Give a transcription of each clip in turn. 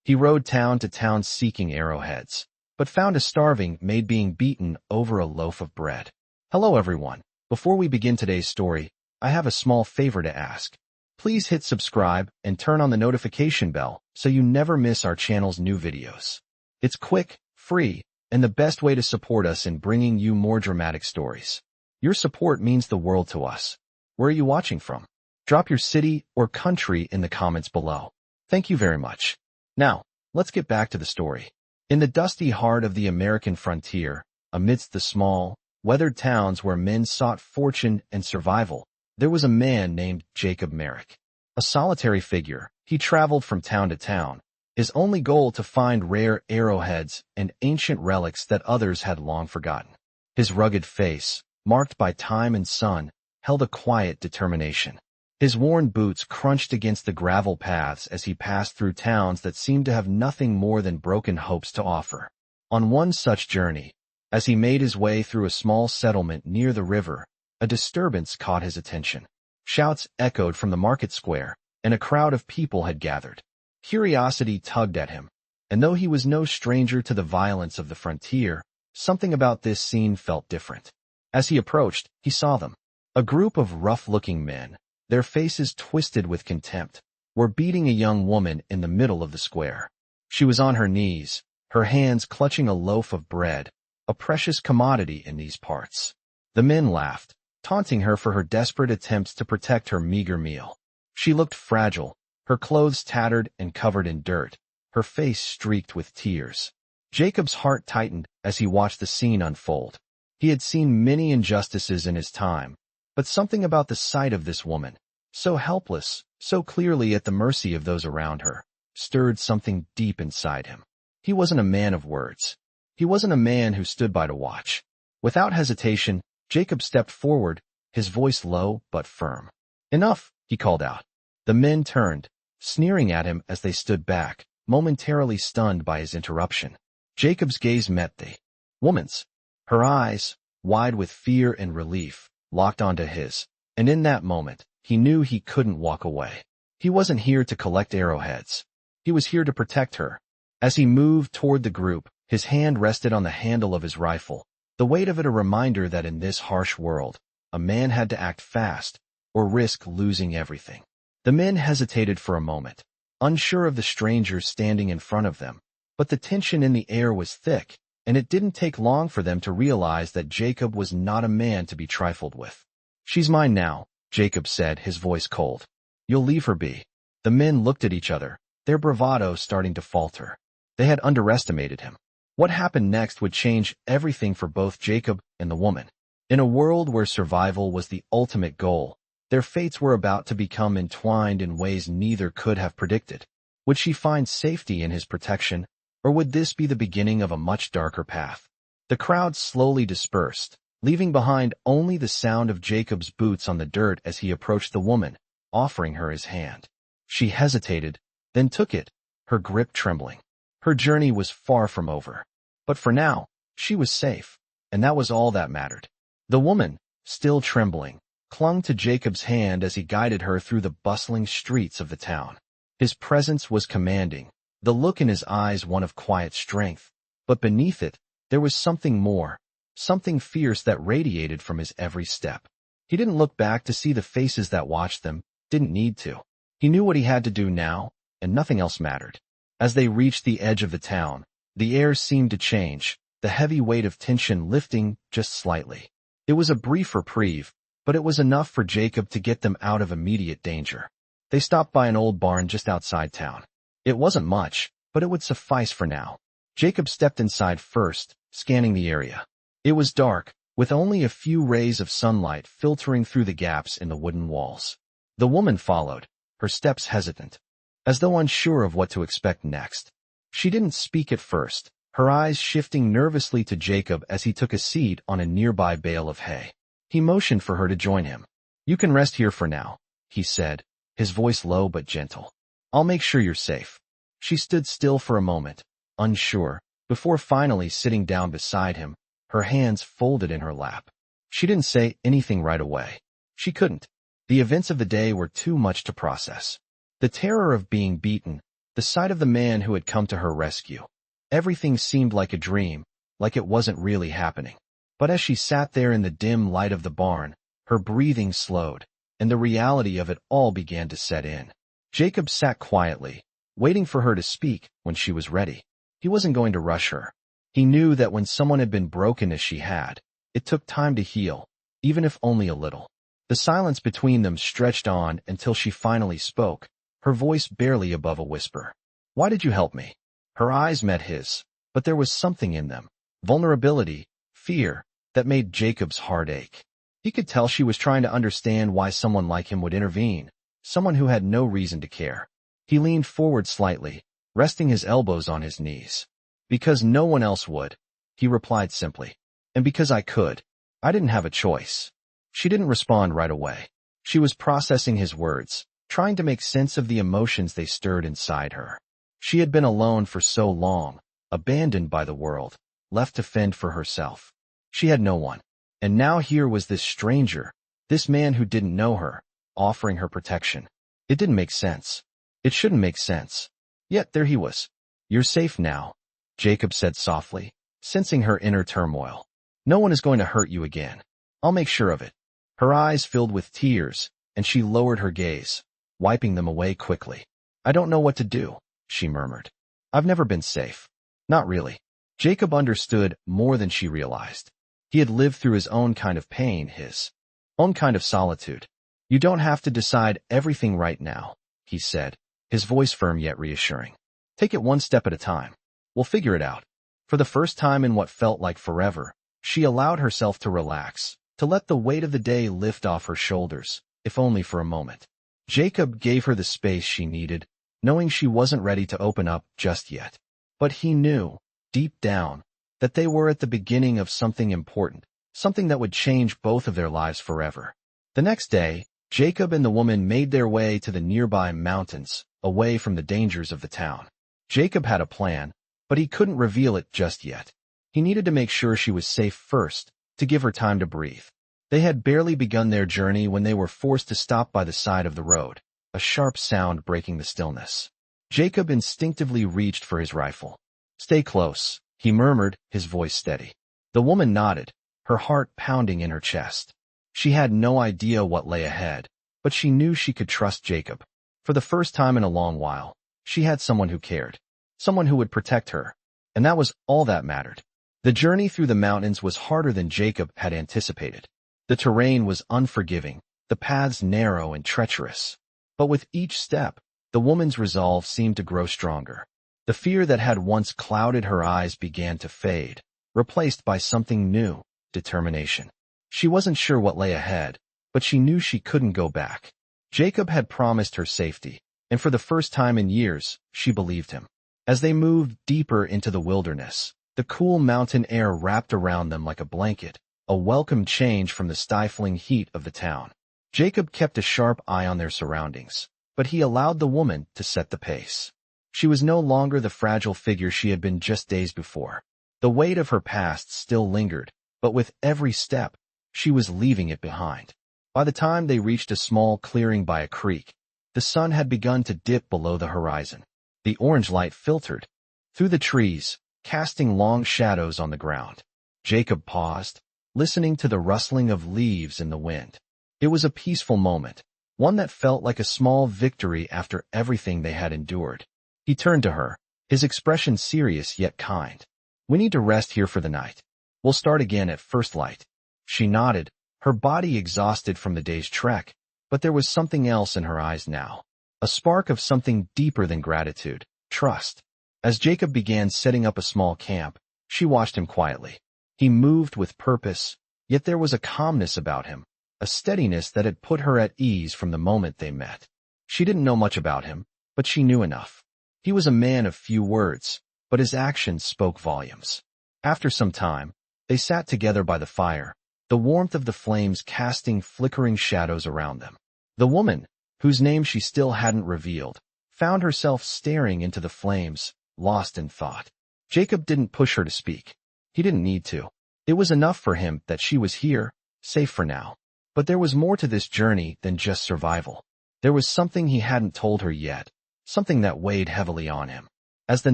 He rode town to town seeking arrowheads, but found a starving Maid being beaten over a loaf of bread. Hello everyone. Before we begin today's story, I have a small favor to ask. Please hit subscribe and turn on the notification bell so you never miss our channel's new videos. It's quick, free, and the best way to support us in bringing you more dramatic stories. Your support means the world to us. Where are you watching from? Drop your city or country in the comments below. Thank you very much. Now, let's get back to the story. In the dusty heart of the American frontier, amidst the small, weathered towns where men sought fortune and survival, there was a man named Jacob Merrick. A solitary figure, he traveled from town to town, his only goal to find rare arrowheads and ancient relics that others had long forgotten. His rugged face, marked by time and sun, held a quiet determination. His worn boots crunched against the gravel paths as he passed through towns that seemed to have nothing more than broken hopes to offer. On one such journey, as he made his way through a small settlement near the river, a disturbance caught his attention. Shouts echoed from the market square, and a crowd of people had gathered. Curiosity tugged at him, and though he was no stranger to the violence of the frontier, something about this scene felt different. As he approached, he saw them. A group of rough-looking men, their faces twisted with contempt, were beating a young woman in the middle of the square. She was on her knees, her hands clutching a loaf of bread, a precious commodity in these parts. The men laughed, taunting her for her desperate attempts to protect her meager meal. She looked fragile, her clothes tattered and covered in dirt, her face streaked with tears. Jacob's heart tightened as he watched the scene unfold. He had seen many injustices in his time, but something about the sight of this woman, so helpless, so clearly at the mercy of those around her, stirred something deep inside him. He wasn't a man of words. He wasn't a man who stood by to watch. Without hesitation, Jacob stepped forward, his voice low but firm. "Enough," he called out. The men turned, sneering at him as they stood back, momentarily stunned by his interruption. Jacob's gaze met the woman's. Her eyes, wide with fear and relief, locked onto his, and in that moment, he knew he couldn't walk away. He wasn't here to collect arrowheads. He was here to protect her. As he moved toward the group, his hand rested on the handle of his rifle, the weight of it a reminder that in this harsh world, a man had to act fast or risk losing everything. The men hesitated for a moment, unsure of the stranger standing in front of them, but the tension in the air was thick, and it didn't take long for them to realize that Jacob was not a man to be trifled with. "She's mine now," Jacob said, his voice cold. "You'll leave her be." The men looked at each other, their bravado starting to falter. They had underestimated him. What happened next would change everything for both Jacob and the woman. In a world where survival was the ultimate goal, their fates were about to become entwined in ways neither could have predicted. Would she find safety in his protection, or would this be the beginning of a much darker path? The crowd slowly dispersed, leaving behind only the sound of Jacob's boots on the dirt as he approached the woman, offering her his hand. She hesitated, then took it, her grip trembling. Her journey was far from over. But for now, she was safe, and that was all that mattered. The woman, still trembling, clung to Jacob's hand as he guided her through the bustling streets of the town. His presence was commanding, the look in his eyes one of quiet strength, but beneath it, there was something more, something fierce that radiated from his every step. He didn't look back to see the faces that watched them, didn't need to. He knew what he had to do now, and nothing else mattered. As they reached the edge of the town, the air seemed to change, the heavy weight of tension lifting just slightly. It was a brief reprieve, but it was enough for Jacob to get them out of immediate danger. They stopped by an old barn just outside town. It wasn't much, but it would suffice for now. Jacob stepped inside first, scanning the area. It was dark, with only a few rays of sunlight filtering through the gaps in the wooden walls. The woman followed, her steps hesitant, as though unsure of what to expect next. She didn't speak at first, her eyes shifting nervously to Jacob as he took a seat on a nearby bale of hay. He motioned for her to join him. "You can rest here for now," he said, his voice low but gentle. "I'll make sure you're safe." She stood still for a moment, unsure, before finally sitting down beside him, her hands folded in her lap. She didn't say anything right away. She couldn't. The events of the day were too much to process. The terror of being beaten, the the sight of the man who had come to her rescue. Everything seemed like a dream, like it wasn't really happening. But as she sat there in the dim light of the barn, her breathing slowed, and the reality of it all began to set in. Jacob sat quietly, waiting for her to speak when she was ready. He wasn't going to rush her. He knew that when someone had been broken as she had, it took time to heal, even if only a little. The silence between them stretched on until she finally spoke, her voice barely above a whisper. "Why did you help me?" Her eyes met his, but there was something in them, vulnerability, fear, that made Jacob's heart ache. He could tell she was trying to understand why someone like him would intervene, someone who had no reason to care. He leaned forward slightly, resting his elbows on his knees. "Because no one else would," he replied simply. "And because I could. I didn't have a choice." She didn't respond right away. She was processing his words, trying to make sense of the emotions they stirred inside her. She had been alone for so long, abandoned by the world, left to fend for herself. She had no one. And now here was this stranger, this man who didn't know her, offering her protection. It didn't make sense. It shouldn't make sense. Yet there he was. "You're safe now," Jacob said softly, sensing her inner turmoil. "No one is going to hurt you again. I'll make sure of it." Her eyes filled with tears, and she lowered her gaze, wiping them away quickly. "I don't know what to do," she murmured. "I've never been safe." Not really. Jacob understood more than she realized. He had lived through his own kind of pain, his own kind of solitude. "You don't have to decide everything right now," he said, his voice firm yet reassuring. "Take it one step at a time. We'll figure it out." For the first time in what felt like forever, she allowed herself to relax, to let the weight of the day lift off her shoulders, if only for a moment. Jacob gave her the space she needed, knowing she wasn't ready to open up just yet. But he knew, deep down, that they were at the beginning of something important, something that would change both of their lives forever. The next day, Jacob and the woman made their way to the nearby mountains, away from the dangers of the town. Jacob had a plan, but he couldn't reveal it just yet. He needed to make sure she was safe first, to give her time to breathe. They had barely begun their journey when they were forced to stop by the side of the road, a sharp sound breaking the stillness. Jacob instinctively reached for his rifle. "Stay close," he murmured, his voice steady. The woman nodded, her heart pounding in her chest. She had no idea what lay ahead, but she knew she could trust Jacob. For the first time in a long while, she had someone who cared, someone who would protect her, and that was all that mattered. The journey through the mountains was harder than Jacob had anticipated. The terrain was unforgiving, the paths narrow and treacherous. But with each step, the woman's resolve seemed to grow stronger. The fear that had once clouded her eyes began to fade, replaced by something new, determination. She wasn't sure what lay ahead, but she knew she couldn't go back. Jacob had promised her safety, and for the first time in years, she believed him. As they moved deeper into the wilderness, the cool mountain air wrapped around them like a blanket, a welcome change from the stifling heat of the town. Jacob kept a sharp eye on their surroundings, but he allowed the woman to set the pace. She was no longer the fragile figure she had been just days before. The weight of her past still lingered, but with every step, she was leaving it behind. By the time they reached a small clearing by a creek, the sun had begun to dip below the horizon. The orange light filtered through the trees, casting long shadows on the ground. Jacob paused, listening to the rustling of leaves in the wind. It was a peaceful moment, one that felt like a small victory after everything they had endured. He turned to her, his expression serious yet kind. "We need to rest here for the night. We'll start again at first light." She nodded, her body exhausted from the day's trek, but there was something else in her eyes now. A spark of something deeper than gratitude, trust. As Jacob began setting up a small camp, she watched him quietly. He moved with purpose, yet there was a calmness about him, a steadiness that had put her at ease from the moment they met. She didn't know much about him, but she knew enough. He was a man of few words, but his actions spoke volumes. After some time, they sat together by the fire, the warmth of the flames casting flickering shadows around them. The woman, whose name she still hadn't revealed, found herself staring into the flames, lost in thought. Jacob didn't push her to speak. He didn't need to. It was enough for him that she was here, safe for now. But there was more to this journey than just survival. There was something he hadn't told her yet, something that weighed heavily on him. As the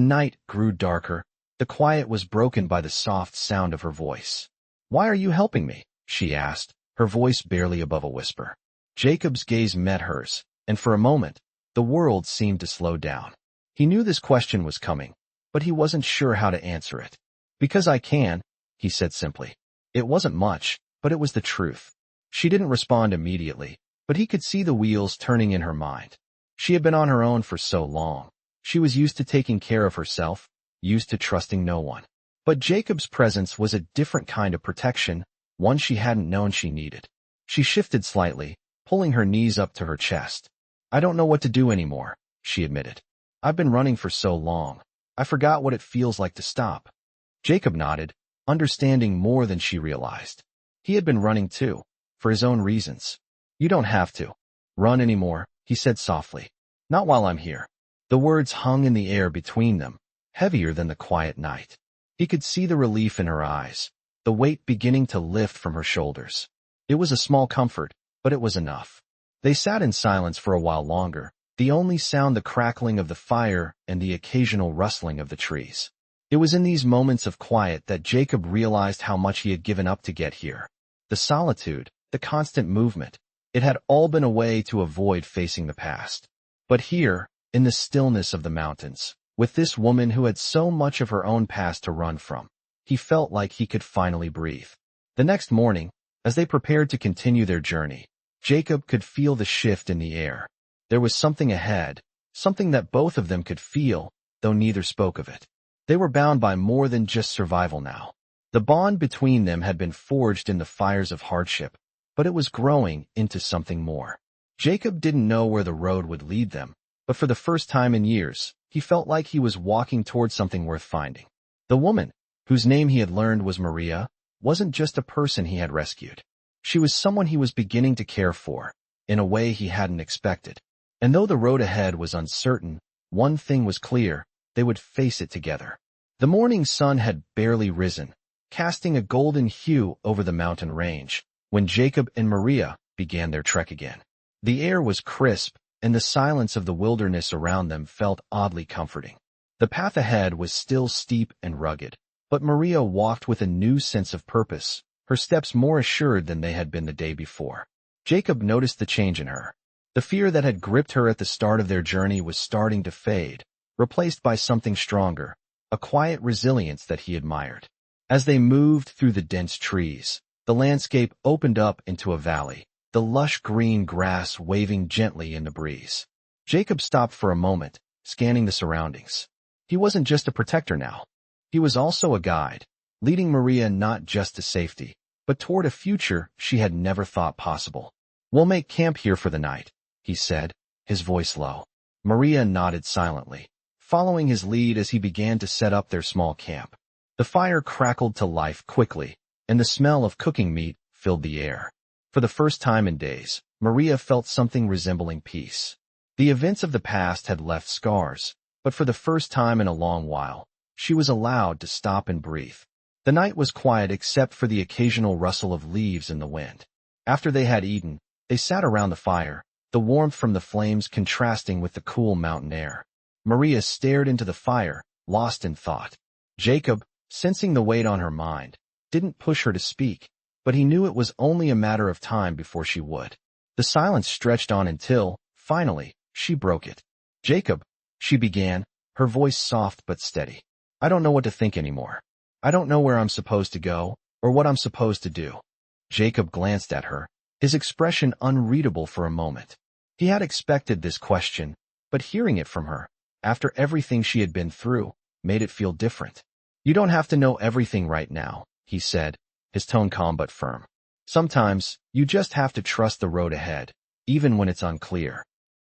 night grew darker, the quiet was broken by the soft sound of her voice. "Why are you helping me?" she asked, her voice barely above a whisper. Jacob's gaze met hers, and for a moment, the world seemed to slow down. He knew this question was coming, but he wasn't sure how to answer it. "Because I can," he said simply. It wasn't much, but it was the truth. She didn't respond immediately, but he could see the wheels turning in her mind. She had been on her own for so long. She was used to taking care of herself, used to trusting no one. But Jacob's presence was a different kind of protection, one she hadn't known she needed. She shifted slightly, pulling her knees up to her chest. "I don't know what to do anymore," she admitted. "I've been running for so long. I forgot what it feels like to stop." Jacob nodded, understanding more than she realized. He had been running too, for his own reasons. "You don't have to run anymore," he said softly. "Not while I'm here." The words hung in the air between them, heavier than the quiet night. He could see the relief in her eyes, the weight beginning to lift from her shoulders. It was a small comfort, but it was enough. They sat in silence for a while longer, the only sound the crackling of the fire and the occasional rustling of the trees. It was in these moments of quiet that Jacob realized how much he had given up to get here. The solitude, the constant movement, it had all been a way to avoid facing the past. But here, in the stillness of the mountains, with this woman who had so much of her own past to run from, he felt like he could finally breathe. The next morning, as they prepared to continue their journey, Jacob could feel the shift in the air. There was something ahead, something that both of them could feel, though neither spoke of it. They were bound by more than just survival now. The bond between them had been forged in the fires of hardship, but it was growing into something more. Jacob didn't know where the road would lead them, but for the first time in years, he felt like he was walking toward something worth finding. The woman, whose name he had learned was Maria, wasn't just a person he had rescued. She was someone he was beginning to care for, in a way he hadn't expected. And though the road ahead was uncertain, one thing was clear: they would face it together. The morning sun had barely risen, casting a golden hue over the mountain range, when Jacob and Maria began their trek again. The air was crisp, and the silence of the wilderness around them felt oddly comforting. The path ahead was still steep and rugged, but Maria walked with a new sense of purpose, her steps more assured than they had been the day before. Jacob noticed the change in her. The fear that had gripped her at the start of their journey was starting to fade, replaced by something stronger, a quiet resilience that he admired. As they moved through the dense trees, the landscape opened up into a valley, the lush green grass waving gently in the breeze. Jacob stopped for a moment, scanning the surroundings. He wasn't just a protector now. He was also a guide, leading Maria not just to safety, but toward a future she had never thought possible. "We'll make camp here for the night," he said, his voice low. Maria nodded silently, following his lead as he began to set up their small camp. The fire crackled to life quickly, and the smell of cooking meat filled the air. For the first time in days, Maria felt something resembling peace. The events of the past had left scars, but for the first time in a long while, she was allowed to stop and breathe. The night was quiet except for the occasional rustle of leaves in the wind. After they had eaten, they sat around the fire, the warmth from the flames contrasting with the cool mountain air. Maria stared into the fire, lost in thought. Jacob, sensing the weight on her mind, didn't push her to speak, but he knew it was only a matter of time before she would. The silence stretched on until, finally, she broke it. "Jacob," she began, her voice soft but steady. "I don't know what to think anymore. I don't know where I'm supposed to go, or what I'm supposed to do." Jacob glanced at her, his expression unreadable for a moment. He had expected this question, but hearing it from her, after everything she had been through, made it feel different. "You don't have to know everything right now," he said, his tone calm but firm. "Sometimes, you just have to trust the road ahead, even when it's unclear."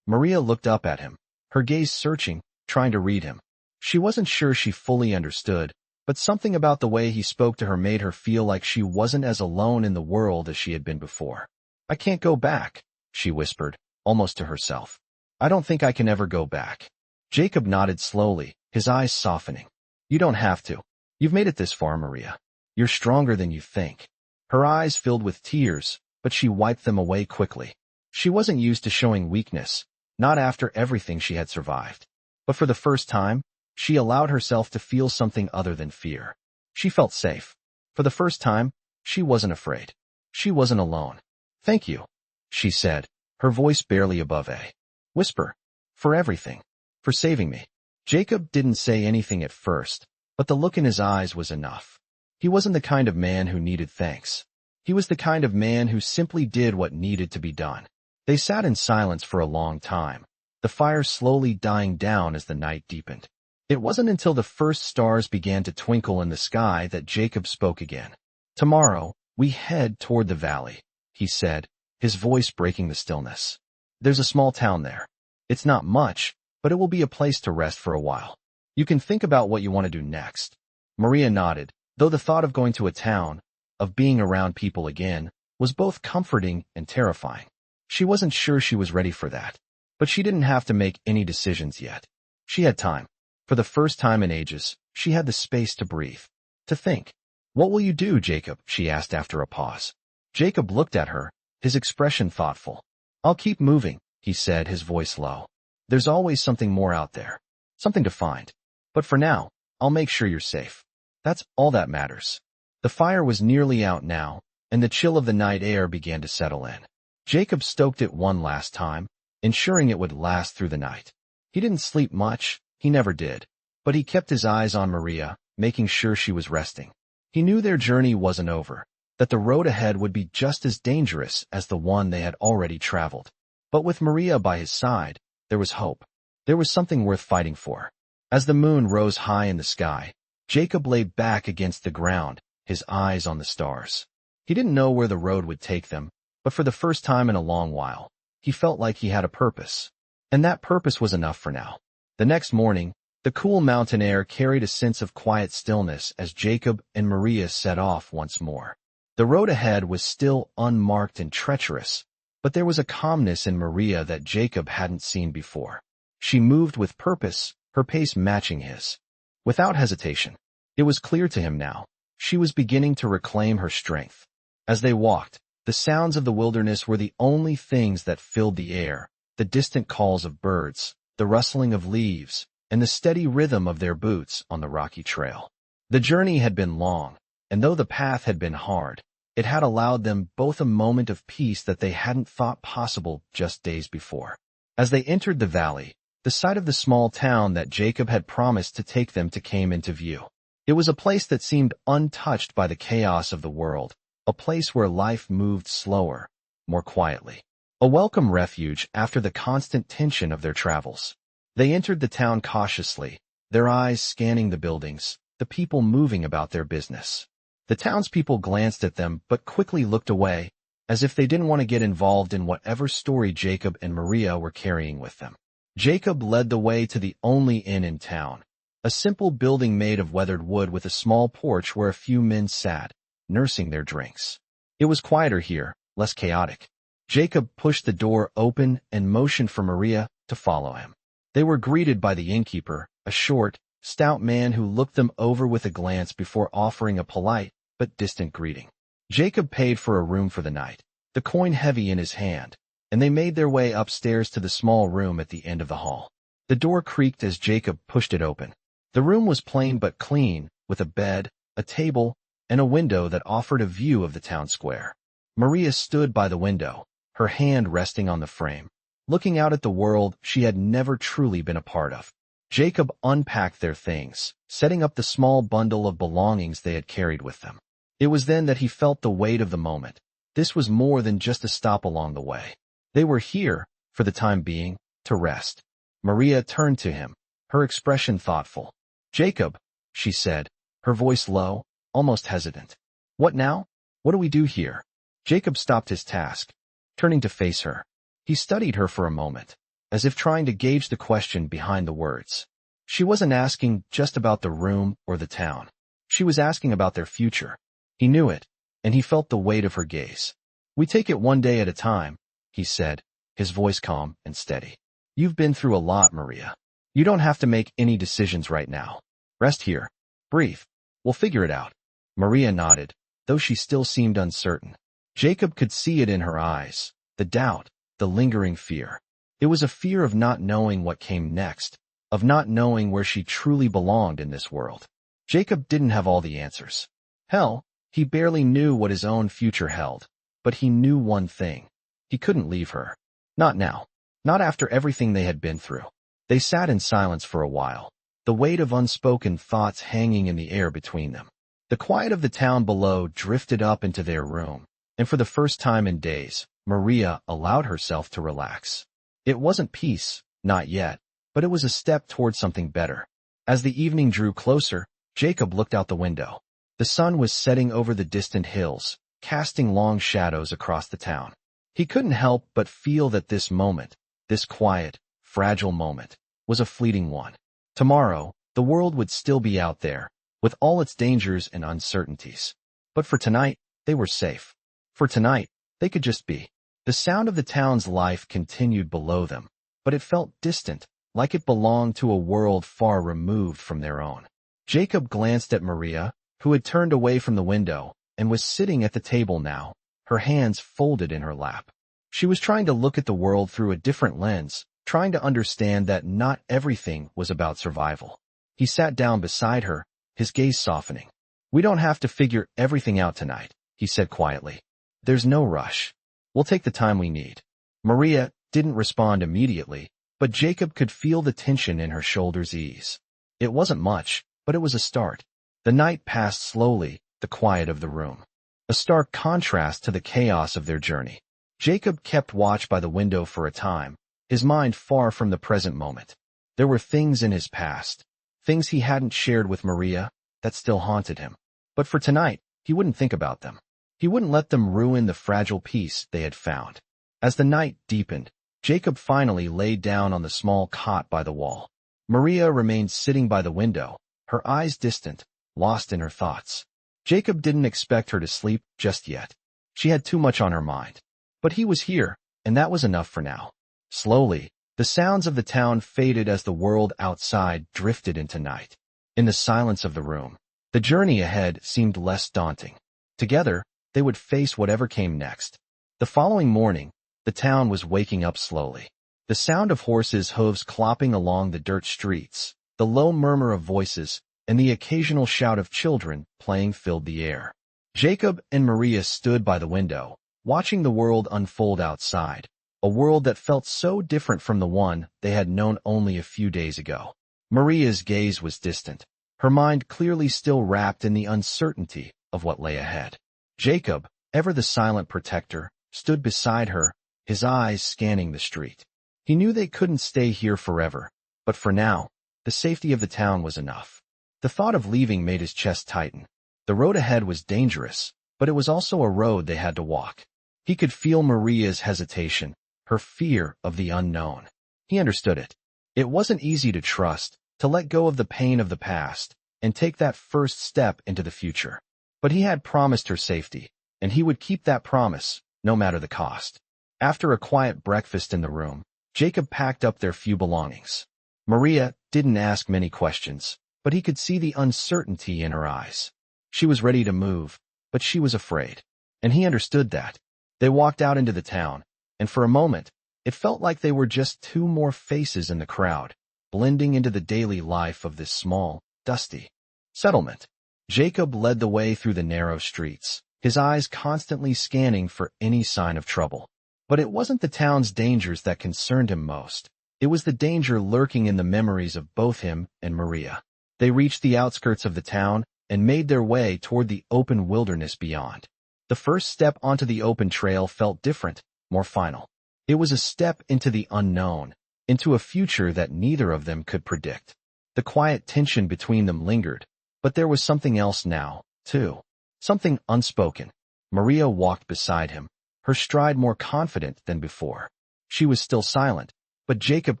Maria looked up at him, her gaze searching, trying to read him. She wasn't sure she fully understood, but something about the way he spoke to her made her feel like she wasn't as alone in the world as she had been before. "I can't go back," she whispered, almost to herself. "I don't think I can ever go back." Jacob nodded slowly, his eyes softening. "You don't have to. You've made it this far, Maria. You're stronger than you think." Her eyes filled with tears, but she wiped them away quickly. She wasn't used to showing weakness, not after everything she had survived. But for the first time, she allowed herself to feel something other than fear. She felt safe. For the first time, she wasn't afraid. She wasn't alone. "Thank you," she said, her voice barely above a whisper. "For everything. For saving me." Jacob didn't say anything at first, but the look in his eyes was enough. He wasn't the kind of man who needed thanks. He was the kind of man who simply did what needed to be done. They sat in silence for a long time, the fire slowly dying down as the night deepened. It wasn't until the first stars began to twinkle in the sky that Jacob spoke again. "Tomorrow, we head toward the valley," he said, his voice breaking the stillness. "There's a small town there. It's not much, but it will be a place to rest for a while. You can think about what you want to do next." Maria nodded, though the thought of going to a town, of being around people again, was both comforting and terrifying. She wasn't sure she was ready for that, but she didn't have to make any decisions yet. She had time. For the first time in ages, she had the space to breathe, to think. "What will you do, Jacob?" she asked after a pause. Jacob looked at her, his expression thoughtful. "I'll keep moving," he said, his voice low. "There's always something more out there, something to find. But for now, I'll make sure you're safe. That's all that matters." The fire was nearly out now, and the chill of the night air began to settle in. Jacob stoked it one last time, ensuring it would last through the night. He didn't sleep much, he never did, but he kept his eyes on Maria, making sure she was resting. He knew their journey wasn't over, that the road ahead would be just as dangerous as the one they had already traveled. But with Maria by his side, there was hope. There was something worth fighting for. As the moon rose high in the sky, Jacob lay back against the ground, his eyes on the stars. He didn't know where the road would take them, but for the first time in a long while, he felt like he had a purpose. And that purpose was enough for now. The next morning, the cool mountain air carried a sense of quiet stillness as Jacob and Maria set off once more. The road ahead was still unmarked and treacherous, but there was a calmness in Maria that Jacob hadn't seen before. She moved with purpose, her pace matching his. Without hesitation. It was clear to him now. She was beginning to reclaim her strength. As they walked, the sounds of the wilderness were the only things that filled the air, the distant calls of birds, the rustling of leaves, and the steady rhythm of their boots on the rocky trail. The journey had been long, and though the path had been hard, it had allowed them both a moment of peace that they hadn't thought possible just days before. As they entered the valley, the sight of the small town that Jacob had promised to take them to came into view. It was a place that seemed untouched by the chaos of the world, a place where life moved slower, more quietly. A welcome refuge after the constant tension of their travels. They entered the town cautiously, their eyes scanning the buildings, the people moving about their business. The townspeople glanced at them but quickly looked away, as if they didn't want to get involved in whatever story Jacob and Maria were carrying with them. Jacob led the way to the only inn in town, a simple building made of weathered wood with a small porch where a few men sat, nursing their drinks. It was quieter here, less chaotic. Jacob pushed the door open and motioned for Maria to follow him. They were greeted by the innkeeper, a short, stout man who looked them over with a glance before offering a polite but distant greeting. Jacob paid for a room for the night, the coin heavy in his hand, and they made their way upstairs to the small room at the end of the hall. The door creaked as Jacob pushed it open. The room was plain but clean, with a bed, a table, and a window that offered a view of the town square. Maria stood by the window, her hand resting on the frame, looking out at the world she had never truly been a part of. Jacob unpacked their things, setting up the small bundle of belongings they had carried with them. It was then that he felt the weight of the moment. This was more than just a stop along the way. They were here, for the time being, to rest. Maria turned to him, her expression thoughtful. "Jacob," she said, her voice low, almost hesitant. "What now? What do we do here?" Jacob stopped his task, turning to face her. He studied her for a moment, as if trying to gauge the question behind the words. She wasn't asking just about the room or the town. She was asking about their future. He knew it, and he felt the weight of her gaze. "We take it one day at a time," he said, his voice calm and steady. "You've been through a lot, Maria. You don't have to make any decisions right now. Rest here. Breathe. We'll figure it out." Maria nodded, though she still seemed uncertain. Jacob could see it in her eyes, the doubt, the lingering fear. It was a fear of not knowing what came next, of not knowing where she truly belonged in this world. Jacob didn't have all the answers. Hell, he barely knew what his own future held, but he knew one thing. He couldn't leave her. Not now. Not after everything they had been through. They sat in silence for a while, the weight of unspoken thoughts hanging in the air between them. The quiet of the town below drifted up into their room, and for the first time in days, Maria allowed herself to relax. It wasn't peace, not yet, but it was a step towards something better. As the evening drew closer, Jacob looked out the window. The sun was setting over the distant hills, casting long shadows across the town. He couldn't help but feel that this moment, this quiet, fragile moment, was a fleeting one. Tomorrow, the world would still be out there, with all its dangers and uncertainties. But for tonight, they were safe. For tonight, they could just be. The sound of the town's life continued below them, but it felt distant, like it belonged to a world far removed from their own. Jacob glanced at Maria, who had turned away from the window, and was sitting at the table now, her hands folded in her lap. She was trying to look at the world through a different lens, trying to understand that not everything was about survival. He sat down beside her, his gaze softening. "We don't have to figure everything out tonight," he said quietly. "There's no rush. We'll take the time we need." Maria didn't respond immediately, but Jacob could feel the tension in her shoulders ease. It wasn't much, but it was a start. The night passed slowly, the quiet of the room. A stark contrast to the chaos of their journey. Jacob kept watch by the window for a time, his mind far from the present moment. There were things in his past, things he hadn't shared with Maria, that still haunted him. But for tonight, he wouldn't think about them. He wouldn't let them ruin the fragile peace they had found. As the night deepened, Jacob finally laid down on the small cot by the wall. Maria remained sitting by the window, her eyes distant, lost in her thoughts. Jacob didn't expect her to sleep just yet. She had too much on her mind. But he was here, and that was enough for now. Slowly, the sounds of the town faded as the world outside drifted into night. In the silence of the room, the journey ahead seemed less daunting. Together, they would face whatever came next. The following morning, the town was waking up slowly. The sound of horses' hooves clopping along the dirt streets, the low murmur of voices, and the occasional shout of children playing filled the air. Jacob and Maria stood by the window, watching the world unfold outside, a world that felt so different from the one they had known only a few days ago. Maria's gaze was distant, her mind clearly still wrapped in the uncertainty of what lay ahead. Jacob, ever the silent protector, stood beside her, his eyes scanning the street. He knew they couldn't stay here forever, but for now, the safety of the town was enough. The thought of leaving made his chest tighten. The road ahead was dangerous, but it was also a road they had to walk. He could feel Maria's hesitation, her fear of the unknown. He understood it. It wasn't easy to trust, to let go of the pain of the past, and take that first step into the future. But he had promised her safety, and he would keep that promise, no matter the cost. After a quiet breakfast in the room, Jacob packed up their few belongings. Maria didn't ask many questions, but he could see the uncertainty in her eyes. She was ready to move, but she was afraid. And he understood that. They walked out into the town, and for a moment, it felt like they were just two more faces in the crowd, blending into the daily life of this small, dusty settlement. Jacob led the way through the narrow streets, his eyes constantly scanning for any sign of trouble. But it wasn't the town's dangers that concerned him most. It was the danger lurking in the memories of both him and Maria. They reached the outskirts of the town and made their way toward the open wilderness beyond. The first step onto the open trail felt different, more final. It was a step into the unknown, into a future that neither of them could predict. The quiet tension between them lingered, but there was something else now, too. Something unspoken. Maria walked beside him, her stride more confident than before. She was still silent, but Jacob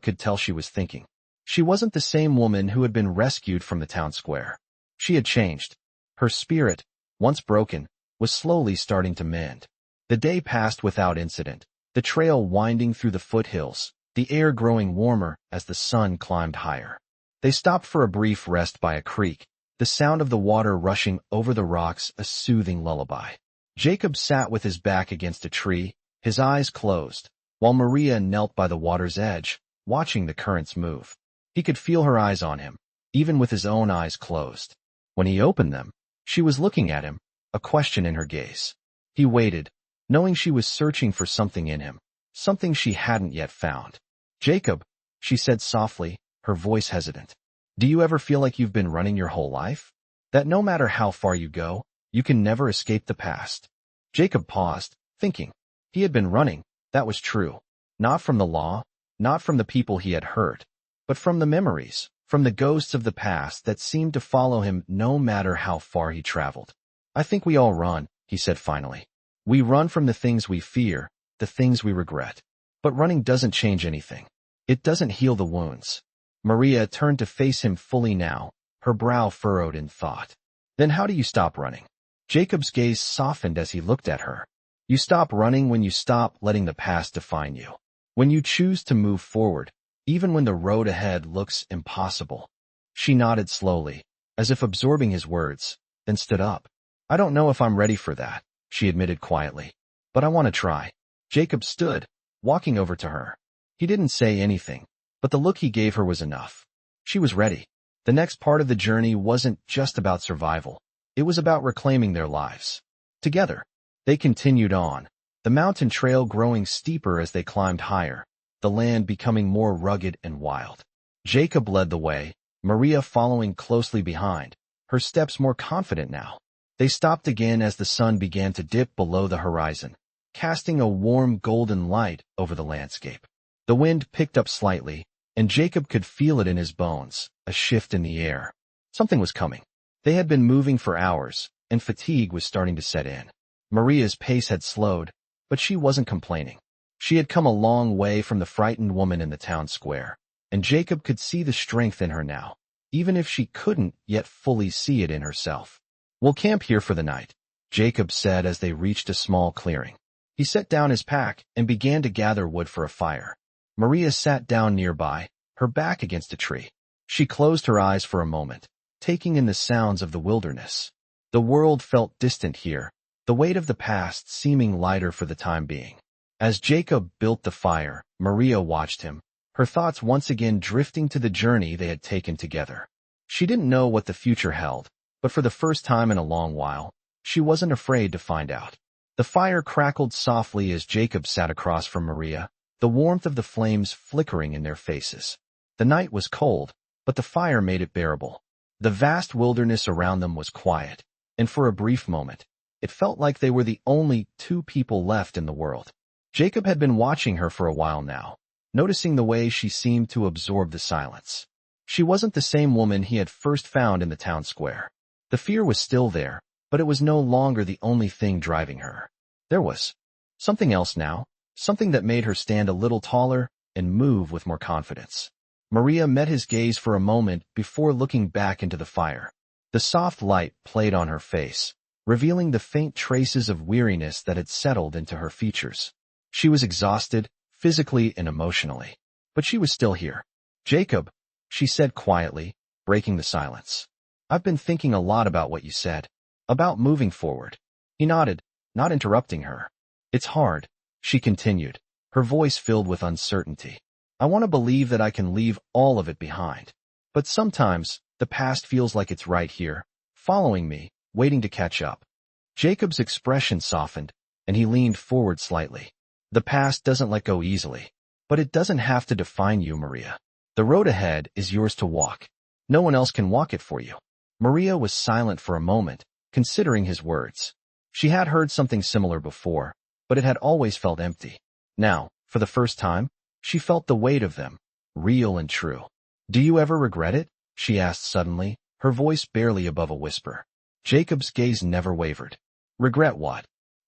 could tell she was thinking. She wasn't the same woman who had been rescued from the town square. She had changed. Her spirit, once broken, was slowly starting to mend. The day passed without incident, the trail winding through the foothills, the air growing warmer as the sun climbed higher. They stopped for a brief rest by a creek, the sound of the water rushing over the rocks a soothing lullaby. Jacob sat with his back against a tree, his eyes closed, while Maria knelt by the water's edge, watching the currents move. He could feel her eyes on him, even with his own eyes closed. When he opened them, she was looking at him, a question in her gaze. He waited, knowing she was searching for something in him, something she hadn't yet found. "Jacob," she said softly, her voice hesitant. "Do you ever feel like you've been running your whole life? That no matter how far you go, you can never escape the past?" Jacob paused, thinking. He had been running, that was true. Not from the law, not from the people he had hurt, but from the memories, from the ghosts of the past that seemed to follow him no matter how far he traveled. "I think we all run," he said finally. "We run from the things we fear, the things we regret. But running doesn't change anything. It doesn't heal the wounds." Maria turned to face him fully now, her brow furrowed in thought. "Then how do you stop running?" Jacob's gaze softened as he looked at her. "You stop running when you stop letting the past define you. When you choose to move forward, even when the road ahead looks impossible." She nodded slowly, as if absorbing his words, then stood up. "I don't know if I'm ready for that," she admitted quietly. "But I want to try." Jacob stood, walking over to her. He didn't say anything, but the look he gave her was enough. She was ready. The next part of the journey wasn't just about survival. It was about reclaiming their lives. Together, they continued on, the mountain trail growing steeper as they climbed higher, the land becoming more rugged and wild. Jacob led the way, Maria following closely behind, her steps more confident now. They stopped again as the sun began to dip below the horizon, casting a warm golden light over the landscape. The wind picked up slightly, and Jacob could feel it in his bones, a shift in the air. Something was coming. They had been moving for hours, and fatigue was starting to set in. Maria's pace had slowed, but she wasn't complaining. She had come a long way from the frightened woman in the town square, and Jacob could see the strength in her now, even if she couldn't yet fully see it in herself. "We'll camp here for the night," Jacob said as they reached a small clearing. He set down his pack and began to gather wood for a fire. Maria sat down nearby, her back against a tree. She closed her eyes for a moment, taking in the sounds of the wilderness. The world felt distant here, the weight of the past seeming lighter for the time being. As Jacob built the fire, Maria watched him, her thoughts once again drifting to the journey they had taken together. She didn't know what the future held, but for the first time in a long while, she wasn't afraid to find out. The fire crackled softly as Jacob sat across from Maria, the warmth of the flames flickering in their faces. The night was cold, but the fire made it bearable. The vast wilderness around them was quiet, and for a brief moment, it felt like they were the only two people left in the world. Jacob had been watching her for a while now, noticing the way she seemed to absorb the silence. She wasn't the same woman he had first found in the town square. The fear was still there, but it was no longer the only thing driving her. There was something else now, something that made her stand a little taller and move with more confidence. Maria met his gaze for a moment before looking back into the fire. The soft light played on her face, revealing the faint traces of weariness that had settled into her features. She was exhausted, physically and emotionally, but she was still here. "Jacob," she said quietly, breaking the silence. "I've been thinking a lot about what you said, about moving forward." He nodded, not interrupting her. "It's hard," she continued, her voice filled with uncertainty. "I want to believe that I can leave all of it behind. But sometimes, the past feels like it's right here, following me, waiting to catch up." Jacob's expression softened, and he leaned forward slightly. "The past doesn't let go easily, but it doesn't have to define you, Maria. The road ahead is yours to walk. No one else can walk it for you." Maria was silent for a moment, considering his words. She had heard something similar before, but it had always felt empty. Now, for the first time, she felt the weight of them, real and true. "Do you ever regret it?" she asked suddenly, her voice barely above a whisper. Jacob's gaze never wavered. "Regret what?"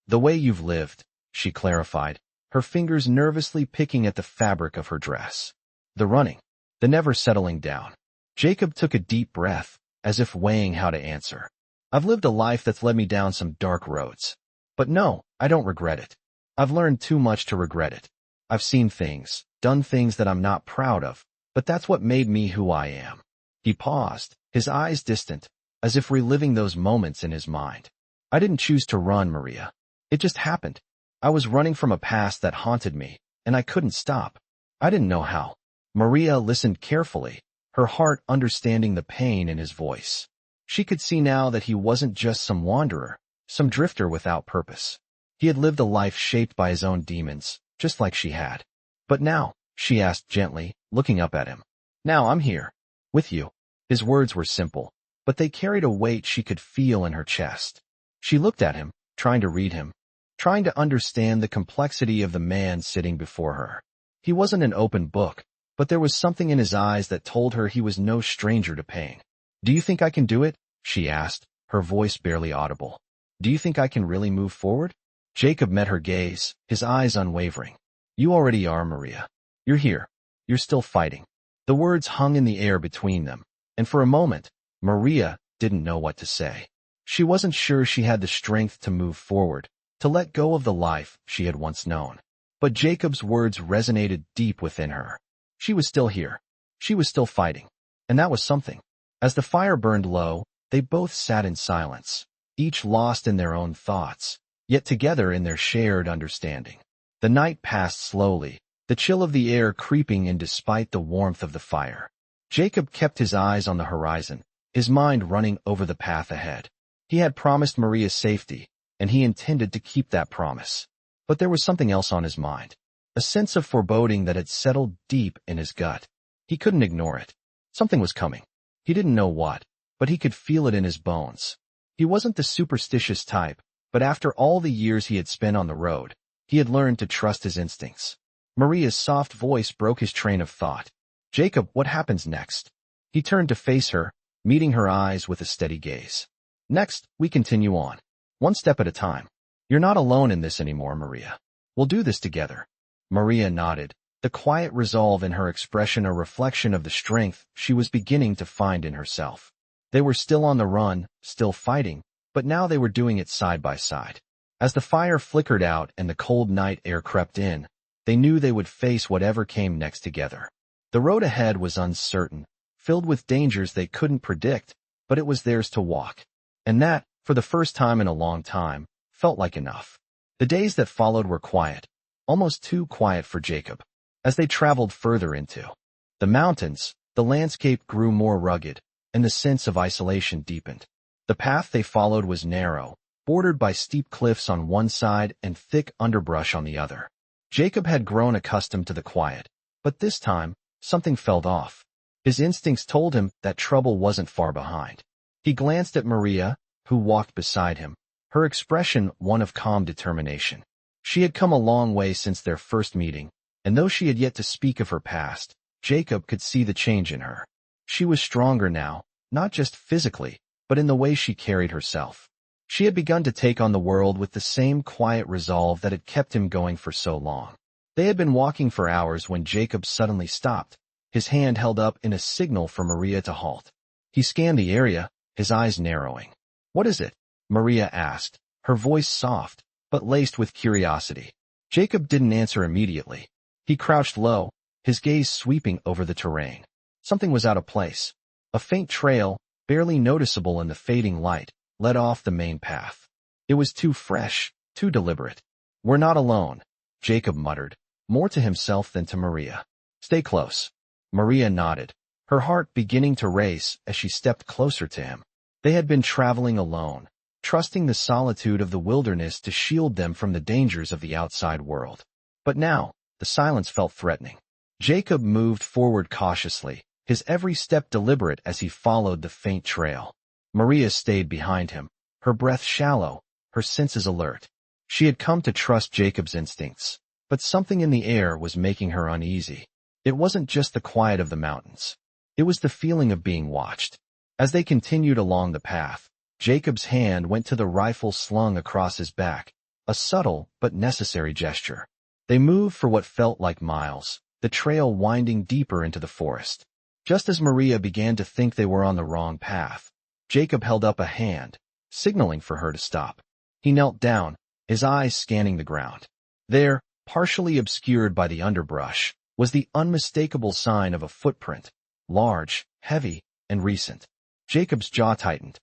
"The way you've lived," she clarified, her fingers nervously picking at the fabric of her dress. "The running, the never settling down." Jacob took a deep breath, as if weighing how to answer. "I've lived a life that's led me down some dark roads. But no, I don't regret it. I've learned too much to regret it. I've seen things, done things that I'm not proud of, but that's what made me who I am." He paused, his eyes distant, as if reliving those moments in his mind. "I didn't choose to run, Maria. It just happened. I was running from a past that haunted me, and I couldn't stop. I didn't know how. Maria listened carefully, her heart understanding the pain in his voice. She could see now that he wasn't just some wanderer, some drifter without purpose. He had lived a life shaped by his own demons, just like she had. But now, she asked gently, looking up at him. Now I'm here. With you. His words were simple, but they carried a weight she could feel in her chest. She looked at him, trying to read him, trying to understand the complexity of the man sitting before her. He wasn't an open book, but there was something in his eyes that told her he was no stranger to pain. Do you think I can do it? She asked, her voice barely audible. Do you think I can really move forward? Jacob met her gaze, his eyes unwavering. You already are, Maria. You're here. You're still fighting. The words hung in the air between them, and for a moment, Maria didn't know what to say. She wasn't sure she had the strength to move forward, to let go of the life she had once known. But Jacob's words resonated deep within her. She was still here. She was still fighting. And that was something. As the fire burned low, they both sat in silence, each lost in their own thoughts, yet together in their shared understanding. The night passed slowly, the chill of the air creeping in despite the warmth of the fire. Jacob kept his eyes on the horizon, his mind running over the path ahead. He had promised Maria safety, and he intended to keep that promise. But there was something else on his mind, a sense of foreboding that had settled deep in his gut. He couldn't ignore it. Something was coming. He didn't know what, but he could feel it in his bones. He wasn't the superstitious type, but after all the years he had spent on the road, he had learned to trust his instincts. Maria's soft voice broke his train of thought. Jacob, what happens next? He turned to face her, meeting her eyes with a steady gaze. Next, we continue on. One step at a time. You're not alone in this anymore, Maria. We'll do this together. Maria nodded, the quiet resolve in her expression a reflection of the strength she was beginning to find in herself. They were still on the run, still fighting, but now they were doing it side by side. As the fire flickered out and the cold night air crept in, they knew they would face whatever came next together. The road ahead was uncertain, filled with dangers they couldn't predict, but it was theirs to walk. And that, for the first time in a long time, felt like enough. The days that followed were quiet, almost too quiet for Jacob. As they traveled further into the mountains, the landscape grew more rugged, and the sense of isolation deepened. The path they followed was narrow, bordered by steep cliffs on one side and thick underbrush on the other. Jacob had grown accustomed to the quiet, but this time, something felt off. His instincts told him that trouble wasn't far behind. He glanced at Maria, who walked beside him, her expression one of calm determination. She had come a long way since their first meeting, and though she had yet to speak of her past, Jacob could see the change in her. She was stronger now, not just physically, but in the way she carried herself. She had begun to take on the world with the same quiet resolve that had kept him going for so long. They had been walking for hours when Jacob suddenly stopped, his hand held up in a signal for Maria to halt. He scanned the area, his eyes narrowing. What is it? Maria asked, her voice soft, but laced with curiosity. Jacob didn't answer immediately. He crouched low, his gaze sweeping over the terrain. Something was out of place. A faint trail, barely noticeable in the fading light, led off the main path. It was too fresh, too deliberate. We're not alone, Jacob muttered, more to himself than to Maria. Stay close. Maria nodded, her heart beginning to race as she stepped closer to him. They had been traveling alone, trusting the solitude of the wilderness to shield them from the dangers of the outside world. But now, the silence felt threatening. Jacob moved forward cautiously, his every step deliberate as he followed the faint trail. Maria stayed behind him, her breath shallow, her senses alert. She had come to trust Jacob's instincts, but something in the air was making her uneasy. It wasn't just the quiet of the mountains. It was the feeling of being watched. As they continued along the path, Jacob's hand went to the rifle slung across his back, a subtle but necessary gesture. They moved for what felt like miles, the trail winding deeper into the forest. Just as Maria began to think they were on the wrong path, Jacob held up a hand, signaling for her to stop. He knelt down, his eyes scanning the ground. There, partially obscured by the underbrush, was the unmistakable sign of a footprint, large, heavy, and recent. Jacob's jaw tightened.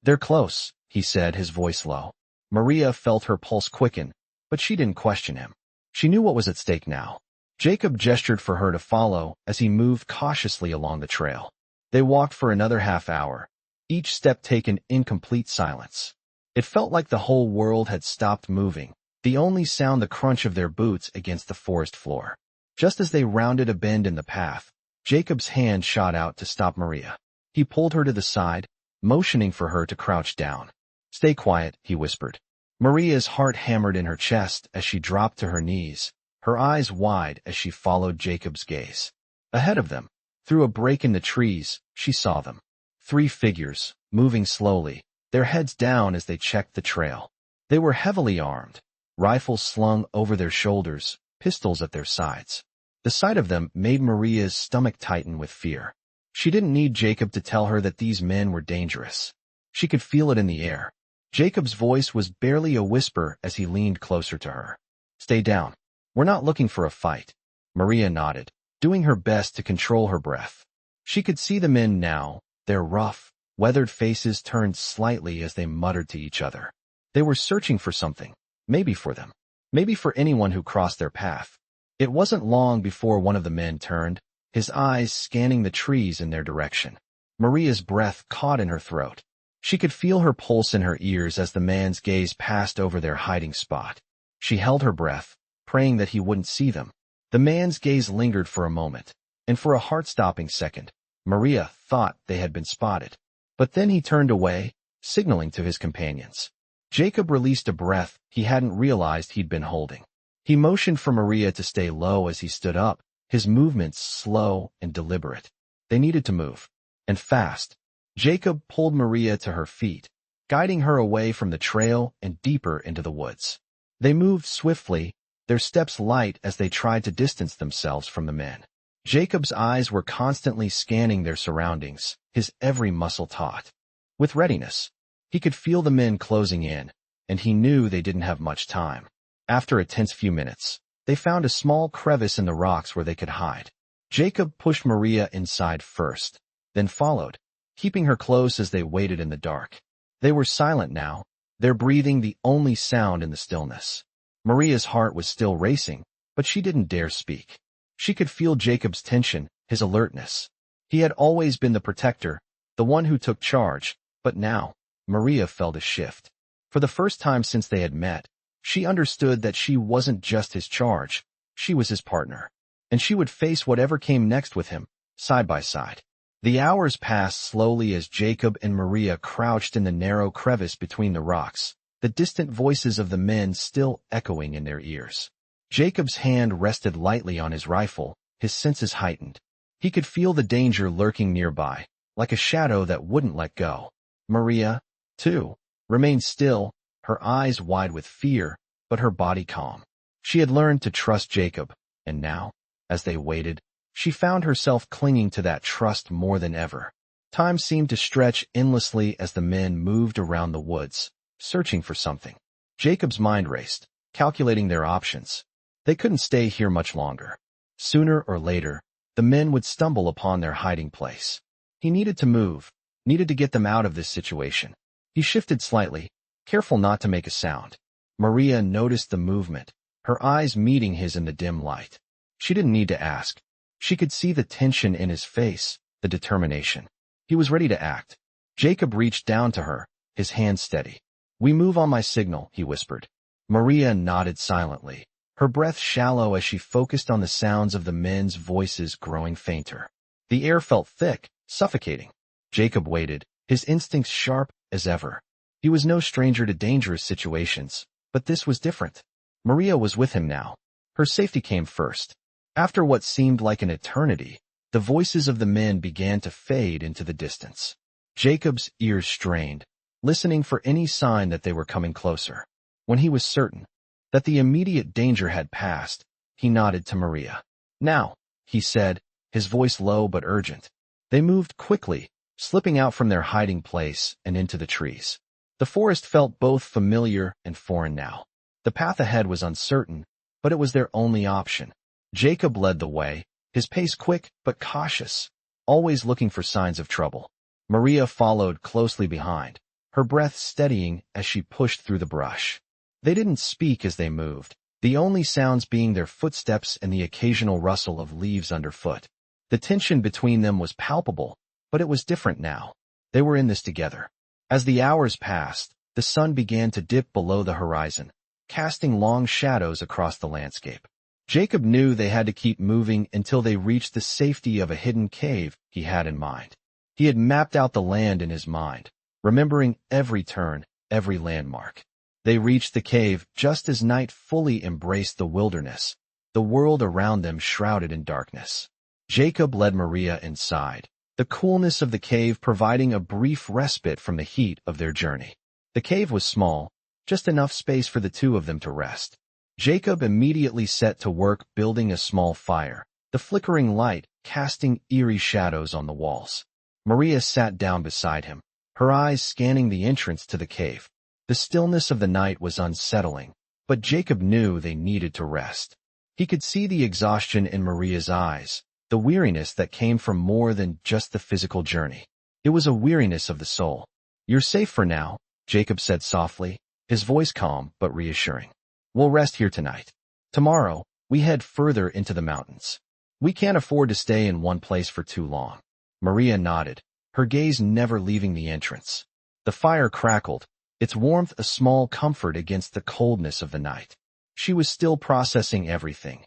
They're close, he said, his voice low. Maria felt her pulse quicken, but she didn't question him. She knew what was at stake now. Jacob gestured for her to follow as he moved cautiously along the trail. They walked for another half-hour, each step taken in complete silence. It felt like the whole world had stopped moving, the only sound the crunch of their boots against the forest floor. Just as they rounded a bend in the path, Jacob's hand shot out to stop Maria. He pulled her to the side, motioning for her to crouch down. "Stay quiet," he whispered. Maria's heart hammered in her chest as she dropped to her knees, her eyes wide as she followed Jacob's gaze. Ahead of them, through a break in the trees, she saw them. 3 figures, moving slowly, their heads down as they checked the trail. They were heavily armed, rifles slung over their shoulders, pistols at their sides. The sight of them made Maria's stomach tighten with fear. She didn't need Jacob to tell her that these men were dangerous. She could feel it in the air. Jacob's voice was barely a whisper as he leaned closer to her. "Stay down. We're not looking for a fight." Maria nodded, doing her best to control her breath. She could see the men now, their rough, weathered faces turned slightly as they muttered to each other. They were searching for something, maybe for them, maybe for anyone who crossed their path. It wasn't long before one of the men turned, his eyes scanning the trees in their direction. Maria's breath caught in her throat. She could feel her pulse in her ears as the man's gaze passed over their hiding spot. She held her breath, praying that he wouldn't see them. The man's gaze lingered for a moment, and for a heart-stopping second, Maria thought they had been spotted. But then he turned away, signaling to his companions. Jacob released a breath he hadn't realized he'd been holding. He motioned for Maria to stay low as he stood up, his movements slow and deliberate. They needed to move, and fast. Jacob pulled Maria to her feet, guiding her away from the trail and deeper into the woods. They moved swiftly, their steps light as they tried to distance themselves from the men. Jacob's eyes were constantly scanning their surroundings, his every muscle taut. With readiness, he could feel the men closing in, and he knew they didn't have much time. After a tense few minutes, they found a small crevice in the rocks where they could hide. Jacob pushed Maria inside first, then followed, keeping her close as they waited in the dark. They were silent now, their breathing the only sound in the stillness. Maria's heart was still racing, but she didn't dare speak. She could feel Jacob's tension, his alertness. He had always been the protector, the one who took charge, but now, Maria felt a shift. For the first time since they had met, she understood that she wasn't just his charge, she was his partner. And she would face whatever came next with him, side by side. The hours passed slowly as Jacob and Maria crouched in the narrow crevice between the rocks, the distant voices of the men still echoing in their ears. Jacob's hand rested lightly on his rifle, his senses heightened. He could feel the danger lurking nearby, like a shadow that wouldn't let go. Maria, too, remained still, her eyes wide with fear, but her body calm. She had learned to trust Jacob, and now, as they waited, she found herself clinging to that trust more than ever. Time seemed to stretch endlessly as the men moved around the woods, searching for something. Jacob's mind raced, calculating their options. They couldn't stay here much longer. Sooner or later, the men would stumble upon their hiding place. He needed to move, needed to get them out of this situation. He shifted slightly, careful not to make a sound. Maria noticed the movement, her eyes meeting his in the dim light. She didn't need to ask. She could see the tension in his face, the determination. He was ready to act. Jacob reached down to her, his hand steady. "We move on my signal," he whispered. Maria nodded silently, her breath shallow as she focused on the sounds of the men's voices growing fainter. The air felt thick, suffocating. Jacob waited, his instincts sharp as ever. He was no stranger to dangerous situations, but this was different. Maria was with him now. Her safety came first. After what seemed like an eternity, the voices of the men began to fade into the distance. Jacob's ears strained, listening for any sign that they were coming closer. When he was certain that the immediate danger had passed, he nodded to Maria. "Now," he said, his voice low but urgent. They moved quickly, slipping out from their hiding place and into the trees. The forest felt both familiar and foreign now. The path ahead was uncertain, but it was their only option. Jacob led the way, his pace quick but cautious, always looking for signs of trouble. Maria followed closely behind, her breath steadying as she pushed through the brush. They didn't speak as they moved, the only sounds being their footsteps and the occasional rustle of leaves underfoot. The tension between them was palpable, but it was different now. They were in this together. As the hours passed, the sun began to dip below the horizon, casting long shadows across the landscape. Jacob knew they had to keep moving until they reached the safety of a hidden cave he had in mind. He had mapped out the land in his mind, remembering every turn, every landmark. They reached the cave just as night fully embraced the wilderness, the world around them shrouded in darkness. Jacob led Maria inside, the coolness of the cave providing a brief respite from the heat of their journey. The cave was small, just enough space for the two of them to rest. Jacob immediately set to work building a small fire, the flickering light casting eerie shadows on the walls. Maria sat down beside him, her eyes scanning the entrance to the cave. The stillness of the night was unsettling, but Jacob knew they needed to rest. He could see the exhaustion in Maria's eyes, the weariness that came from more than just the physical journey. It was a weariness of the soul. "You're safe for now," Jacob said softly, his voice calm but reassuring. "We'll rest here tonight. Tomorrow, we head further into the mountains. We can't afford to stay in one place for too long." Maria nodded, her gaze never leaving the entrance. The fire crackled, its warmth a small comfort against the coldness of the night. She was still processing everything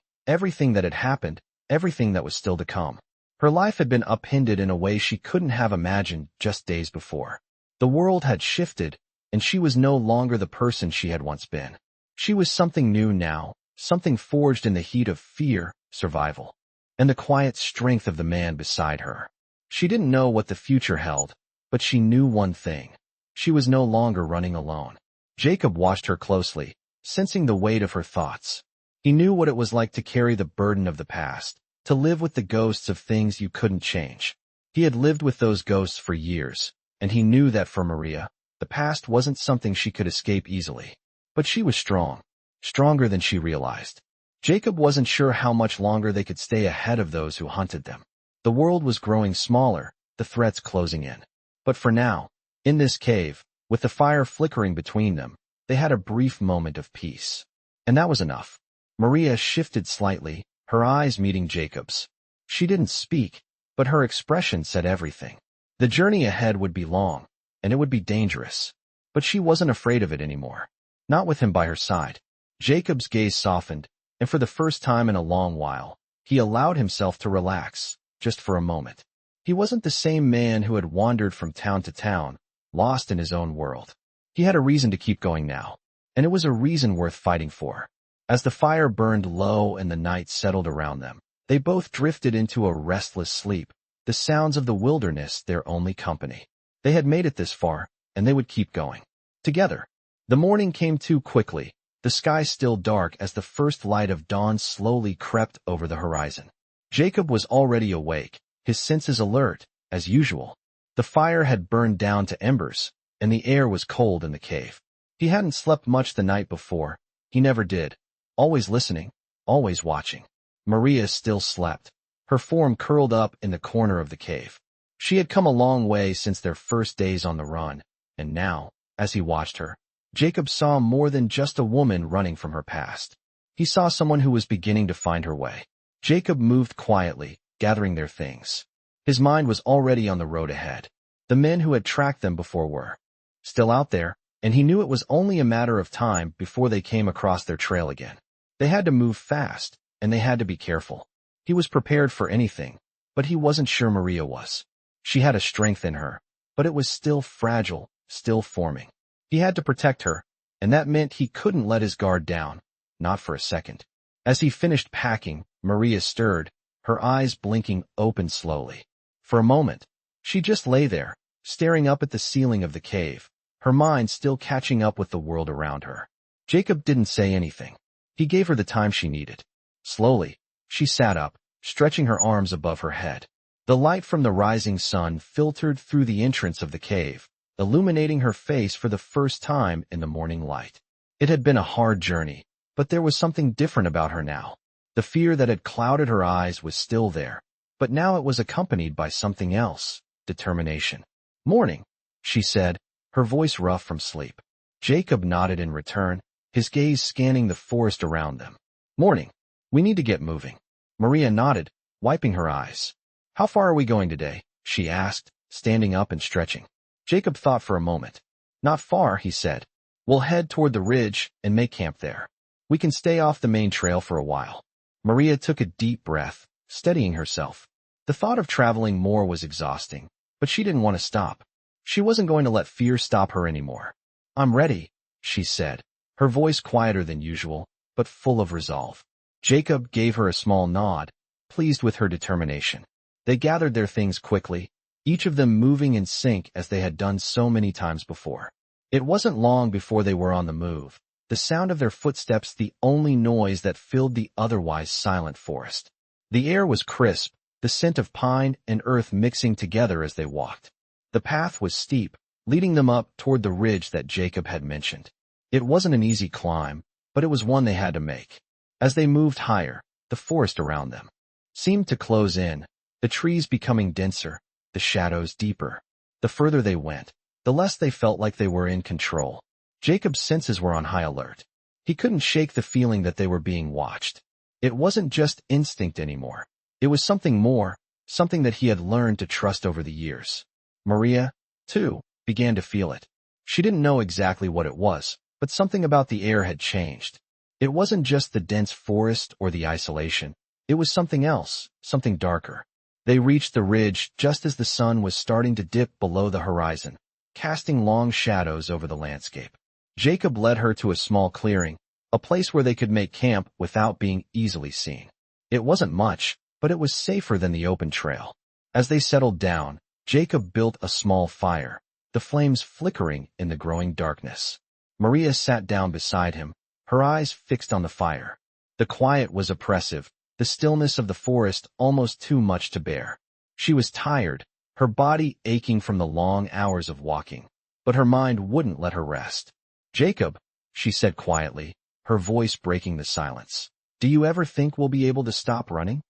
that had happened, everything that was still to come. Her life had been upended in a way she couldn't have imagined just days before. The world had shifted, and she was no longer the person she had once been. She was something new now, something forged in the heat of fear, survival, and the quiet strength of the man beside her. She didn't know what the future held, but she knew one thing. She was no longer running alone. Jacob watched her closely, sensing the weight of her thoughts. He knew what it was like to carry the burden of the past, to live with the ghosts of things you couldn't change. He had lived with those ghosts for years, and he knew that for Maria, the past wasn't something she could escape easily. But she was strong, stronger than she realized. Jacob wasn't sure how much longer they could stay ahead of those who hunted them. The world was growing smaller, the threats closing in. But for now, in this cave, with the fire flickering between them, they had a brief moment of peace. And that was enough. Maria shifted slightly, her eyes meeting Jacob's. She didn't speak, but her expression said everything. The journey ahead would be long, and it would be dangerous. But she wasn't afraid of it anymore. Not with him by her side. Jacob's gaze softened, and for the first time in a long while, he allowed himself to relax, just for a moment. He wasn't the same man who had wandered from town to town, lost in his own world. He had a reason to keep going now, and it was a reason worth fighting for. As the fire burned low and the night settled around them, they both drifted into a restless sleep, the sounds of the wilderness their only company. They had made it this far, and they would keep going. Together. The morning came too quickly, the sky still dark as the first light of dawn slowly crept over the horizon. Jacob was already awake, his senses alert, as usual. The fire had burned down to embers, and the air was cold in the cave. He hadn't slept much the night before. He never did. Always listening, always watching. Maria still slept, her form curled up in the corner of the cave. She had come a long way since their first days on the run, and now, as he watched her, Jacob saw more than just a woman running from her past. He saw someone who was beginning to find her way. Jacob moved quietly, gathering their things. His mind was already on the road ahead. The men who had tracked them before were still out there, and he knew it was only a matter of time before they came across their trail again. They had to move fast, and they had to be careful. He was prepared for anything, but he wasn't sure Maria was. She had a strength in her, but it was still fragile, still forming. He had to protect her, and that meant he couldn't let his guard down, not for a second. As he finished packing, Maria stirred, her eyes blinking open slowly. For a moment, she just lay there, staring up at the ceiling of the cave, her mind still catching up with the world around her. Jacob didn't say anything. He gave her the time she needed. Slowly, she sat up, stretching her arms above her head. The light from the rising sun filtered through the entrance of the cave, illuminating her face for the first time in the morning light. It had been a hard journey, but there was something different about her now. The fear that had clouded her eyes was still there, but now it was accompanied by something else, determination. "Morning," she said, her voice rough from sleep. Jacob nodded in return, his gaze scanning the forest around them. "Morning. We need to get moving." Maria nodded, wiping her eyes. "How far are we going today?" she asked, standing up and stretching. Jacob thought for a moment. "Not far," he said. "We'll head toward the ridge and make camp there. We can stay off the main trail for a while." Maria took a deep breath, steadying herself. The thought of traveling more was exhausting, but she didn't want to stop. She wasn't going to let fear stop her anymore. "I'm ready," she said, her voice quieter than usual, but full of resolve. Jacob gave her a small nod, pleased with her determination. They gathered their things quickly, each of them moving in sync as they had done so many times before. It wasn't long before they were on the move, the sound of their footsteps the only noise that filled the otherwise silent forest. The air was crisp, the scent of pine and earth mixing together as they walked. The path was steep, leading them up toward the ridge that Jacob had mentioned. It wasn't an easy climb, but it was one they had to make. As they moved higher, the forest around them seemed to close in, the trees becoming denser, the shadows deeper. The further they went, the less they felt like they were in control. Jacob's senses were on high alert. He couldn't shake the feeling that they were being watched. It wasn't just instinct anymore. It was something more, something that he had learned to trust over the years. Maria, too, began to feel it. She didn't know exactly what it was, but something about the air had changed. It wasn't just the dense forest or the isolation. It was something else, something darker. They reached the ridge just as the sun was starting to dip below the horizon, casting long shadows over the landscape. Jacob led her to a small clearing, a place where they could make camp without being easily seen. It wasn't much, but it was safer than the open trail. As they settled down, Jacob built a small fire, the flames flickering in the growing darkness. Maria sat down beside him, her eyes fixed on the fire. The quiet was oppressive, the stillness of the forest almost too much to bear. She was tired, her body aching from the long hours of walking, but her mind wouldn't let her rest. "Jacob," she said quietly, her voice breaking the silence, "do you ever think we'll be able to stop running?"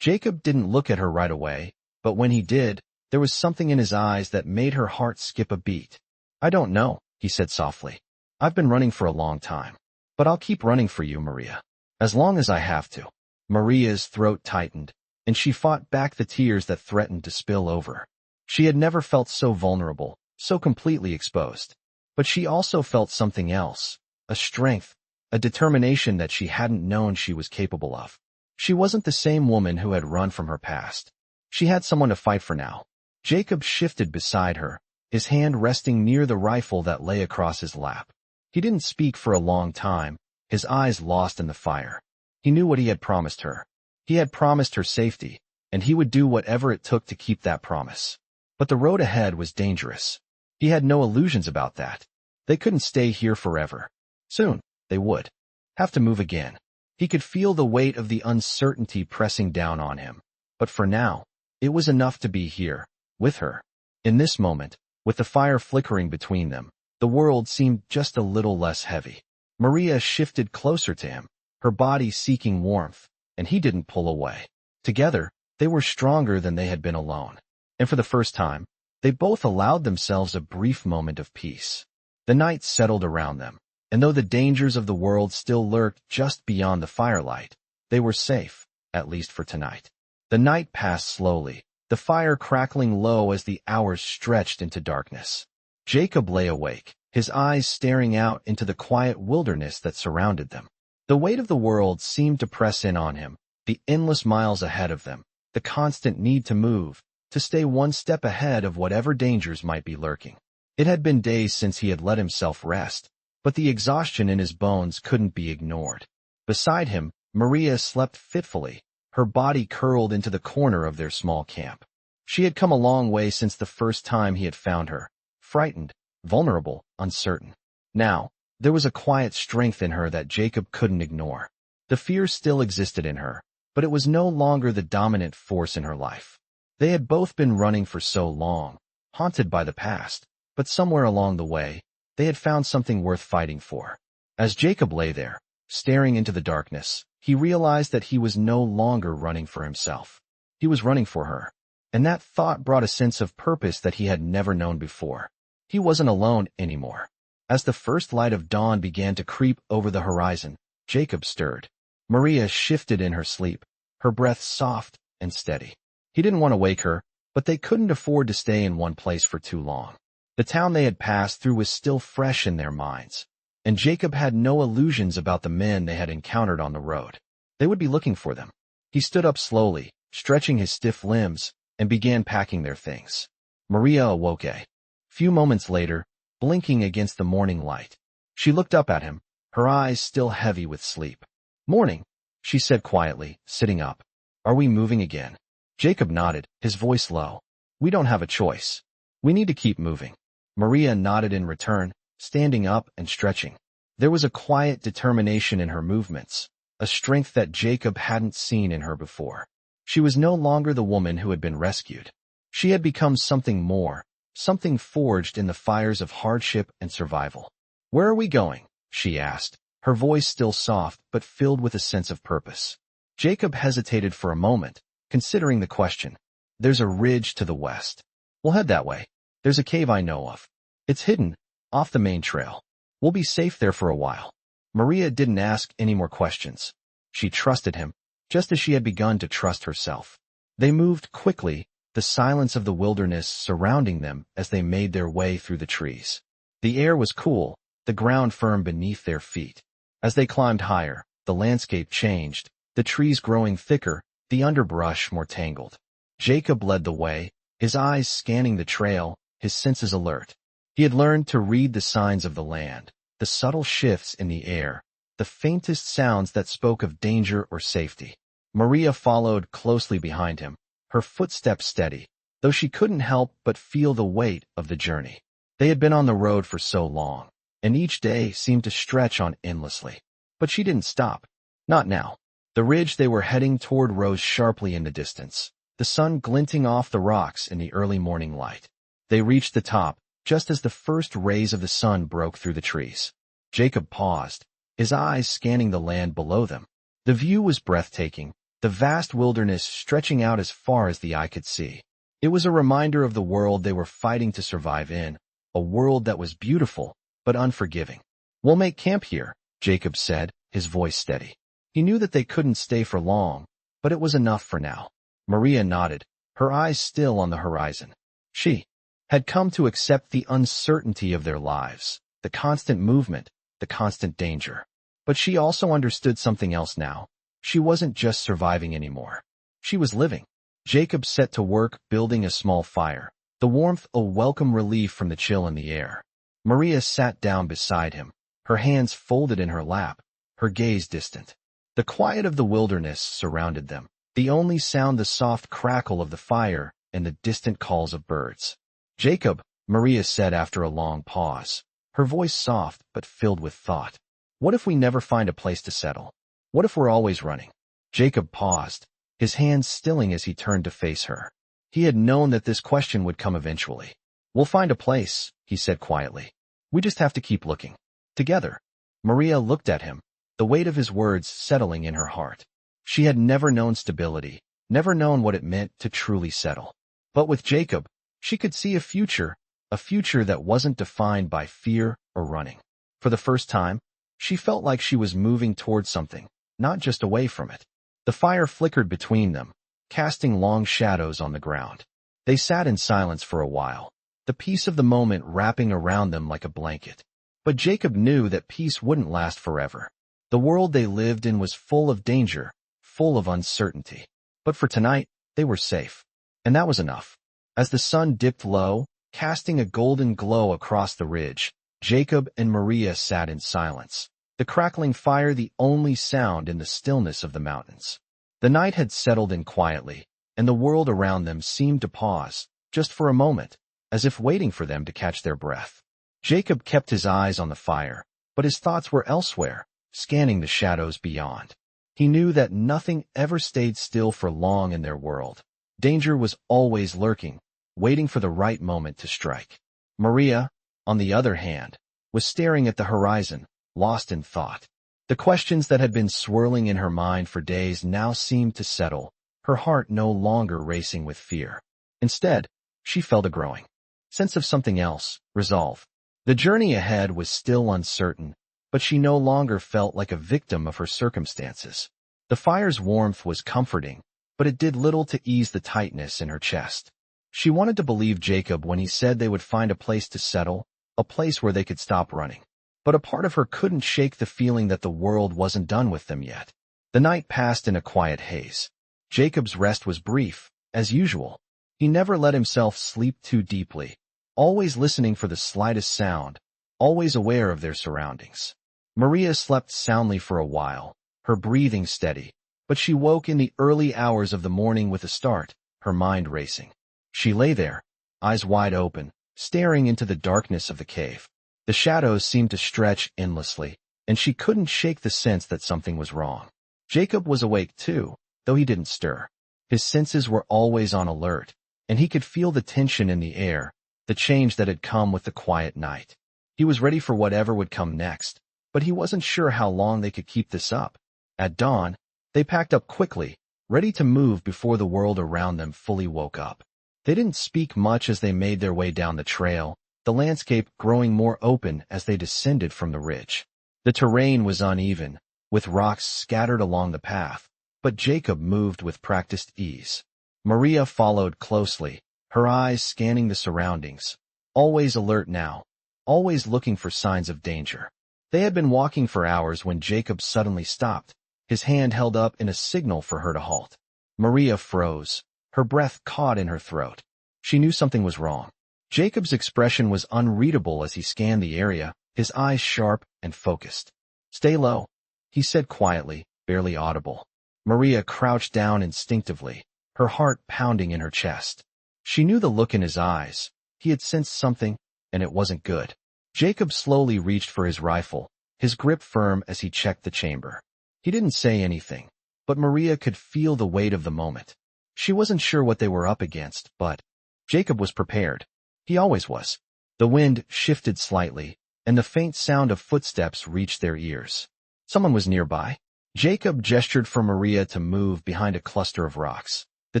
Jacob didn't look at her right away, but when he did, there was something in his eyes that made her heart skip a beat. "I don't know," he said softly. "I've been running for a long time. But I'll keep running for you, Maria. As long as I have to." Maria's throat tightened, and she fought back the tears that threatened to spill over. She had never felt so vulnerable, so completely exposed. But she also felt something else, a strength, a determination that she hadn't known she was capable of. She wasn't the same woman who had run from her past. She had someone to fight for now. Jacob shifted beside her, his hand resting near the rifle that lay across his lap. He didn't speak for a long time, his eyes lost in the fire. He knew what he had promised her. He had promised her safety, and he would do whatever it took to keep that promise. But the road ahead was dangerous. He had no illusions about that. They couldn't stay here forever. Soon, they would have to move again. He could feel the weight of the uncertainty pressing down on him. But for now, it was enough to be here, with her. In this moment, with the fire flickering between them, the world seemed just a little less heavy. Maria shifted closer to him, her body seeking warmth, and he didn't pull away. Together, they were stronger than they had been alone. And for the first time, they both allowed themselves a brief moment of peace. The night settled around them, and though the dangers of the world still lurked just beyond the firelight, they were safe, at least for tonight. The night passed slowly, the fire crackling low as the hours stretched into darkness. Jacob lay awake, his eyes staring out into the quiet wilderness that surrounded them. The weight of the world seemed to press in on him, the endless miles ahead of them, the constant need to move, to stay one step ahead of whatever dangers might be lurking. It had been days since he had let himself rest, but the exhaustion in his bones couldn't be ignored. Beside him, Maria slept fitfully, her body curled into the corner of their small camp. She had come a long way since the first time he had found her, frightened, vulnerable, uncertain. Now, there was a quiet strength in her that Jacob couldn't ignore. The fear still existed in her, but it was no longer the dominant force in her life. They had both been running for so long, haunted by the past, but somewhere along the way, they had found something worth fighting for. As Jacob lay there, staring into the darkness, he realized that he was no longer running for himself. He was running for her, and that thought brought a sense of purpose that he had never known before. He wasn't alone anymore. As the first light of dawn began to creep over the horizon, Jacob stirred. Maria shifted in her sleep, her breath soft and steady. He didn't want to wake her, but they couldn't afford to stay in one place for too long. The town they had passed through was still fresh in their minds, and Jacob had no illusions about the men they had encountered on the road. They would be looking for them. He stood up slowly, stretching his stiff limbs, and began packing their things. Maria awoke a few moments later, blinking against the morning light. She looked up at him, her eyes still heavy with sleep. "Morning," she said quietly, sitting up. "Are we moving again?" Jacob nodded, his voice low. "We don't have a choice. We need to keep moving." Maria nodded in return, standing up and stretching. There was a quiet determination in her movements, a strength that Jacob hadn't seen in her before. She was no longer the woman who had been rescued. She had become something more, something forged in the fires of hardship and survival. "Where are we going?" she asked, her voice still soft but filled with a sense of purpose. Jacob hesitated for a moment, considering the question. "There's a ridge to the west. We'll head that way. There's a cave I know of. It's hidden, off the main trail. We'll be safe there for a while." Maria didn't ask any more questions. She trusted him, just as she had begun to trust herself. They moved quickly, the silence of the wilderness surrounding them as they made their way through the trees. The air was cool, the ground firm beneath their feet. As they climbed higher, the landscape changed, the trees growing thicker, the underbrush more tangled. Jacob led the way, his eyes scanning the trail, his senses alert. He had learned to read the signs of the land, the subtle shifts in the air, the faintest sounds that spoke of danger or safety. Maria followed closely behind him, her footsteps steady, though she couldn't help but feel the weight of the journey. They had been on the road for so long, and each day seemed to stretch on endlessly. But she didn't stop. Not now. The ridge they were heading toward rose sharply in the distance, the sun glinting off the rocks in the early morning light. They reached the top, just as the first rays of the sun broke through the trees. Jacob paused, his eyes scanning the land below them. The view was breathtaking, the vast wilderness stretching out as far as the eye could see. It was a reminder of the world they were fighting to survive in, a world that was beautiful, but unforgiving. "We'll make camp here," Jacob said, his voice steady. He knew that they couldn't stay for long, but it was enough for now. Maria nodded, her eyes still on the horizon. She had come to accept the uncertainty of their lives, the constant movement, the constant danger. But she also understood something else now. She wasn't just surviving anymore. She was living. Jacob set to work building a small fire, the warmth a welcome relief from the chill in the air. Maria sat down beside him, her hands folded in her lap, her gaze distant. The quiet of the wilderness surrounded them, the only sound the soft crackle of the fire and the distant calls of birds. "Jacob," Maria said after a long pause, her voice soft but filled with thought. "What if we never find a place to settle? What if we're always running?" Jacob paused, his hands stilling as he turned to face her. He had known that this question would come eventually. "We'll find a place," he said quietly. "We just have to keep looking. Together." Maria looked at him, the weight of his words settling in her heart. She had never known stability, never known what it meant to truly settle. But with Jacob, she could see a future that wasn't defined by fear or running. For the first time, she felt like she was moving towards something, not just away from it. The fire flickered between them, casting long shadows on the ground. They sat in silence for a while, the peace of the moment wrapping around them like a blanket. But Jacob knew that peace wouldn't last forever. The world they lived in was full of danger, full of uncertainty. But for tonight, they were safe. And that was enough. As the sun dipped low, casting a golden glow across the ridge, Jacob and Maria sat in silence, the crackling fire the only sound in the stillness of the mountains. The night had settled in quietly, and the world around them seemed to pause, just for a moment, as if waiting for them to catch their breath. Jacob kept his eyes on the fire, but his thoughts were elsewhere, scanning the shadows beyond. He knew that nothing ever stayed still for long in their world. Danger was always lurking, waiting for the right moment to strike. Maria, on the other hand, was staring at the horizon, lost in thought. The questions that had been swirling in her mind for days now seemed to settle, her heart no longer racing with fear. Instead, she felt a growing sense of something else, resolve. The journey ahead was still uncertain, but she no longer felt like a victim of her circumstances. The fire's warmth was comforting, but it did little to ease the tightness in her chest. She wanted to believe Jacob when he said they would find a place to settle, a place where they could stop running. But a part of her couldn't shake the feeling that the world wasn't done with them yet. The night passed in a quiet haze. Jacob's rest was brief, as usual. He never let himself sleep too deeply, always listening for the slightest sound, always aware of their surroundings. Maria slept soundly for a while, her breathing steady, but she woke in the early hours of the morning with a start, her mind racing. She lay there, eyes wide open, staring into the darkness of the cave. The shadows seemed to stretch endlessly, and she couldn't shake the sense that something was wrong. Jacob was awake too, though he didn't stir. His senses were always on alert, and he could feel the tension in the air, the change that had come with the quiet night. He was ready for whatever would come next, but he wasn't sure how long they could keep this up. At dawn, they packed up quickly, ready to move before the world around them fully woke up. They didn't speak much as they made their way down the trail, the landscape growing more open as they descended from the ridge. The terrain was uneven, with rocks scattered along the path, but Jacob moved with practiced ease. Maria followed closely, her eyes scanning the surroundings, always alert now, always looking for signs of danger. They had been walking for hours when Jacob suddenly stopped, his hand held up in a signal for her to halt. Maria froze, her breath caught in her throat. She knew something was wrong. Jacob's expression was unreadable as he scanned the area, his eyes sharp and focused. "Stay low," he said quietly, barely audible. Maria crouched down instinctively, her heart pounding in her chest. She knew the look in his eyes. He had sensed something, and it wasn't good. Jacob slowly reached for his rifle, his grip firm as he checked the chamber. He didn't say anything, but Maria could feel the weight of the moment. She wasn't sure what they were up against, but Jacob was prepared. He always was. The wind shifted slightly, and the faint sound of footsteps reached their ears. Someone was nearby. Jacob gestured for Maria to move behind a cluster of rocks, the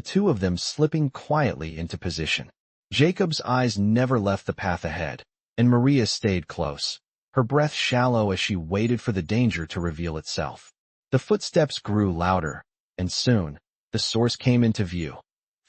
two of them slipping quietly into position. Jacob's eyes never left the path ahead, and Maria stayed close, her breath shallow as she waited for the danger to reveal itself. The footsteps grew louder, and soon, the source came into view.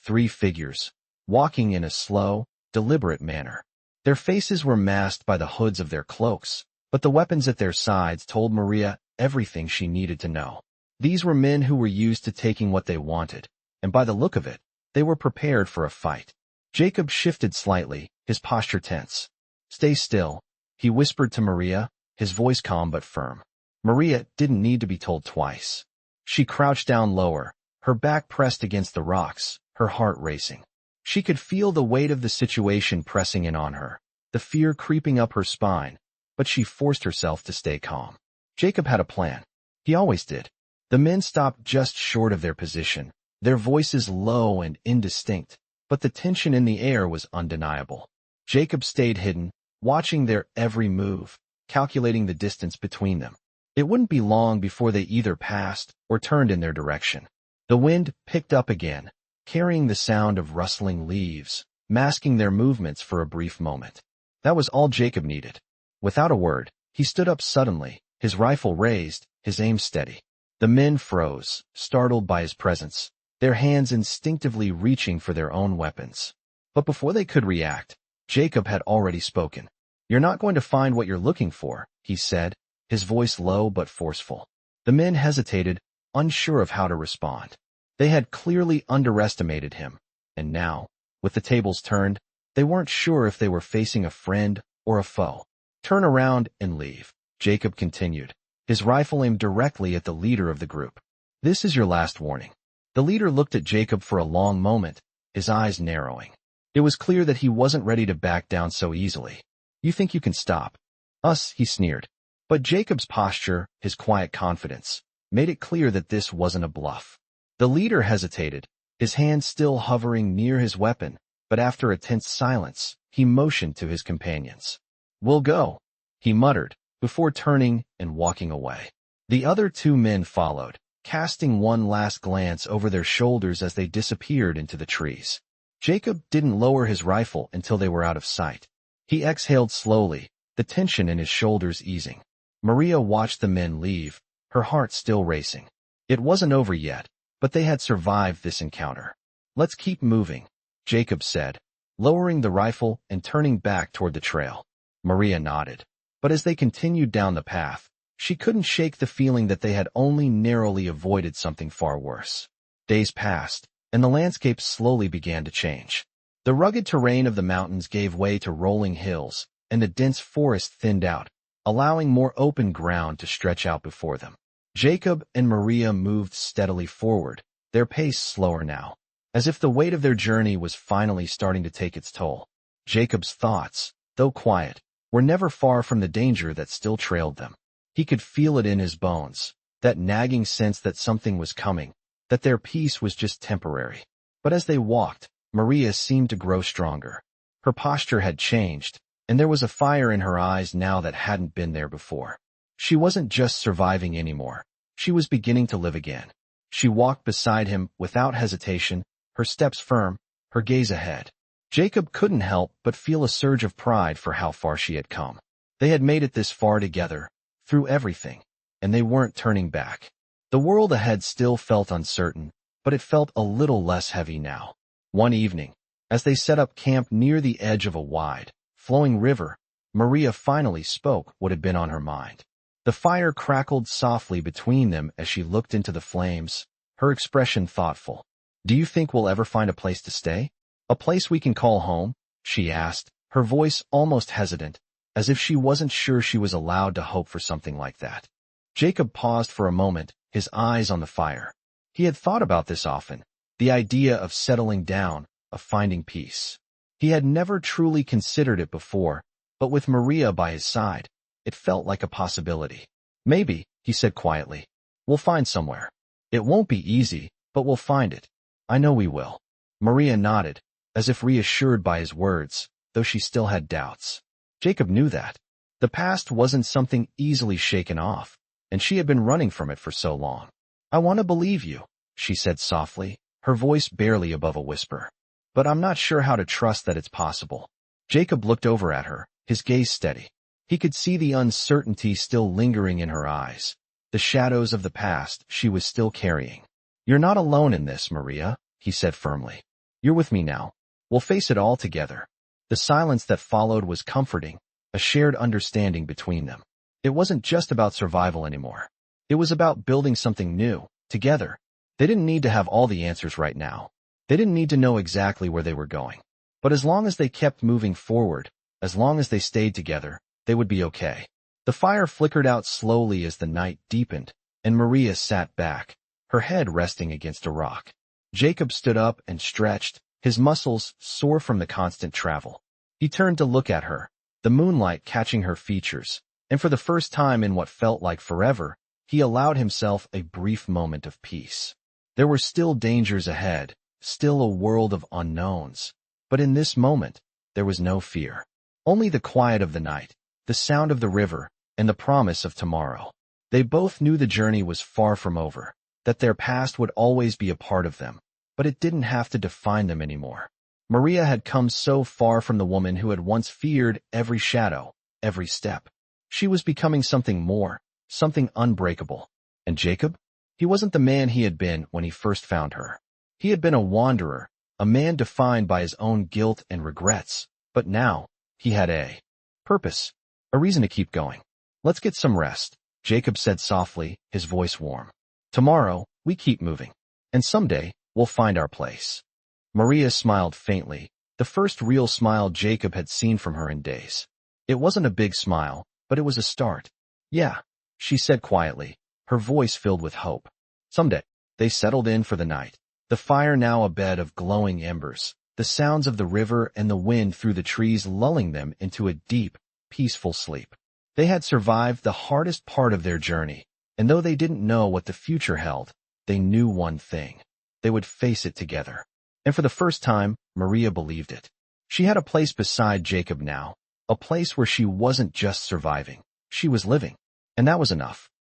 3 figures, walking in a slow, deliberate manner. Their faces were masked by the hoods of their cloaks, but the weapons at their sides told Maria everything she needed to know. These were men who were used to taking what they wanted, and by the look of it, they were prepared for a fight. Jacob shifted slightly, his posture tense. "Stay still," he whispered to Maria, his voice calm but firm. Maria didn't need to be told twice. She crouched down lower, her back pressed against the rocks, her heart racing. She could feel the weight of the situation pressing in on her, the fear creeping up her spine, but she forced herself to stay calm. Jacob had a plan. He always did. The men stopped just short of their position, their voices low and indistinct, but the tension in the air was undeniable. Jacob stayed hidden, watching their every move, calculating the distance between them. It wouldn't be long before they either passed or turned in their direction. The wind picked up again, carrying the sound of rustling leaves, masking their movements for a brief moment. That was all Jacob needed. Without a word, he stood up suddenly, his rifle raised, his aim steady. The men froze, startled by his presence, their hands instinctively reaching for their own weapons. But before they could react, Jacob had already spoken. "You're not going to find what you're looking for," he said, his voice low but forceful. The men hesitated, unsure of how to respond. They had clearly underestimated him, and now, with the tables turned, they weren't sure if they were facing a friend or a foe. "Turn around and leave," Jacob continued, his rifle aimed directly at the leader of the group. "This is your last warning." The leader looked at Jacob for a long moment, his eyes narrowing. It was clear that he wasn't ready to back down so easily. "You think you can stop us?" he sneered. But Jacob's posture, his quiet confidence, made it clear that this wasn't a bluff. The leader hesitated, his hand still hovering near his weapon, but after a tense silence, he motioned to his companions. "We'll go," he muttered, before turning and walking away. The other 2 men followed, casting one last glance over their shoulders as they disappeared into the trees. Jacob didn't lower his rifle until they were out of sight. He exhaled slowly, the tension in his shoulders easing. Maria watched the men leave, her heart still racing. It wasn't over yet, but they had survived this encounter. "Let's keep moving," Jacob said, lowering the rifle and turning back toward the trail. Maria nodded. But as they continued down the path, she couldn't shake the feeling that they had only narrowly avoided something far worse. Days passed, and the landscape slowly began to change. The rugged terrain of the mountains gave way to rolling hills, and the dense forest thinned out, allowing more open ground to stretch out before them. Jacob and Maria moved steadily forward, their pace slower now, as if the weight of their journey was finally starting to take its toll. Jacob's thoughts, though quiet, were never far from the danger that still trailed them. He could feel it in his bones, that nagging sense that something was coming, that their peace was just temporary. But as they walked, Maria seemed to grow stronger. Her posture had changed, and there was a fire in her eyes now that hadn't been there before. She wasn't just surviving anymore. She was beginning to live again. She walked beside him without hesitation, her steps firm, her gaze ahead. Jacob couldn't help but feel a surge of pride for how far she had come. They had made it this far together, through everything, and they weren't turning back. The world ahead still felt uncertain, but it felt a little less heavy now. One evening, as they set up camp near the edge of a wide, flowing river, Maria finally spoke what had been on her mind. The fire crackled softly between them as she looked into the flames, her expression thoughtful. "Do you think we'll ever find a place to stay? A place we can call home?" she asked, her voice almost hesitant, as if she wasn't sure she was allowed to hope for something like that. Jacob paused for a moment, his eyes on the fire. He had thought about this often, the idea of settling down, of finding peace. He had never truly considered it before, but with Maria by his side, it felt like a possibility. "Maybe," he said quietly. "We'll find somewhere. It won't be easy, but we'll find it. I know we will." Maria nodded, as if reassured by his words, though she still had doubts. Jacob knew that. The past wasn't something easily shaken off, and she had been running from it for so long. "I want to believe you," she said softly, her voice barely above a whisper. "But I'm not sure how to trust that it's possible." Jacob looked over at her, his gaze steady. He could see the uncertainty still lingering in her eyes, the shadows of the past she was still carrying. "You're not alone in this, Maria," he said firmly. "You're with me now. We'll face it all together." The silence that followed was comforting, a shared understanding between them. It wasn't just about survival anymore. It was about building something new, together. They didn't need to have all the answers right now. They didn't need to know exactly where they were going. But as long as they kept moving forward, as long as they stayed together, they would be okay. The fire flickered out slowly as the night deepened, and Maria sat back, her head resting against a rock. Jacob stood up and stretched, his muscles sore from the constant travel. He turned to look at her, the moonlight catching her features, and for the first time in what felt like forever, he allowed himself a brief moment of peace. There were still dangers ahead, still a world of unknowns, but in this moment, there was no fear. Only the quiet of the night, the sound of the river, and the promise of tomorrow. They both knew the journey was far from over, that their past would always be a part of them, but it didn't have to define them anymore. Maria had come so far from the woman who had once feared every shadow, every step. She was becoming something more, something unbreakable. And Jacob? He wasn't the man he had been when he first found her. He had been a wanderer, a man defined by his own guilt and regrets, but now, he had a purpose, a reason to keep going. "Let's get some rest," Jacob said softly, his voice warm. "Tomorrow, we keep moving. And someday, we'll find our place." Maria smiled faintly, the first real smile Jacob had seen from her in days. It wasn't a big smile, but it was a start. "Yeah," she said quietly, her voice filled with hope. "Someday." They settled in for the night, the fire now a bed of glowing embers, the sounds of the river and the wind through the trees lulling them into a deep, peaceful sleep. They had survived the hardest part of their journey, and though they didn't know what the future held, they knew one thing. They would face it together. And for the first time, Maria believed it. She had a place beside Jacob now, a place where she wasn't just surviving, she was living. And that was enough.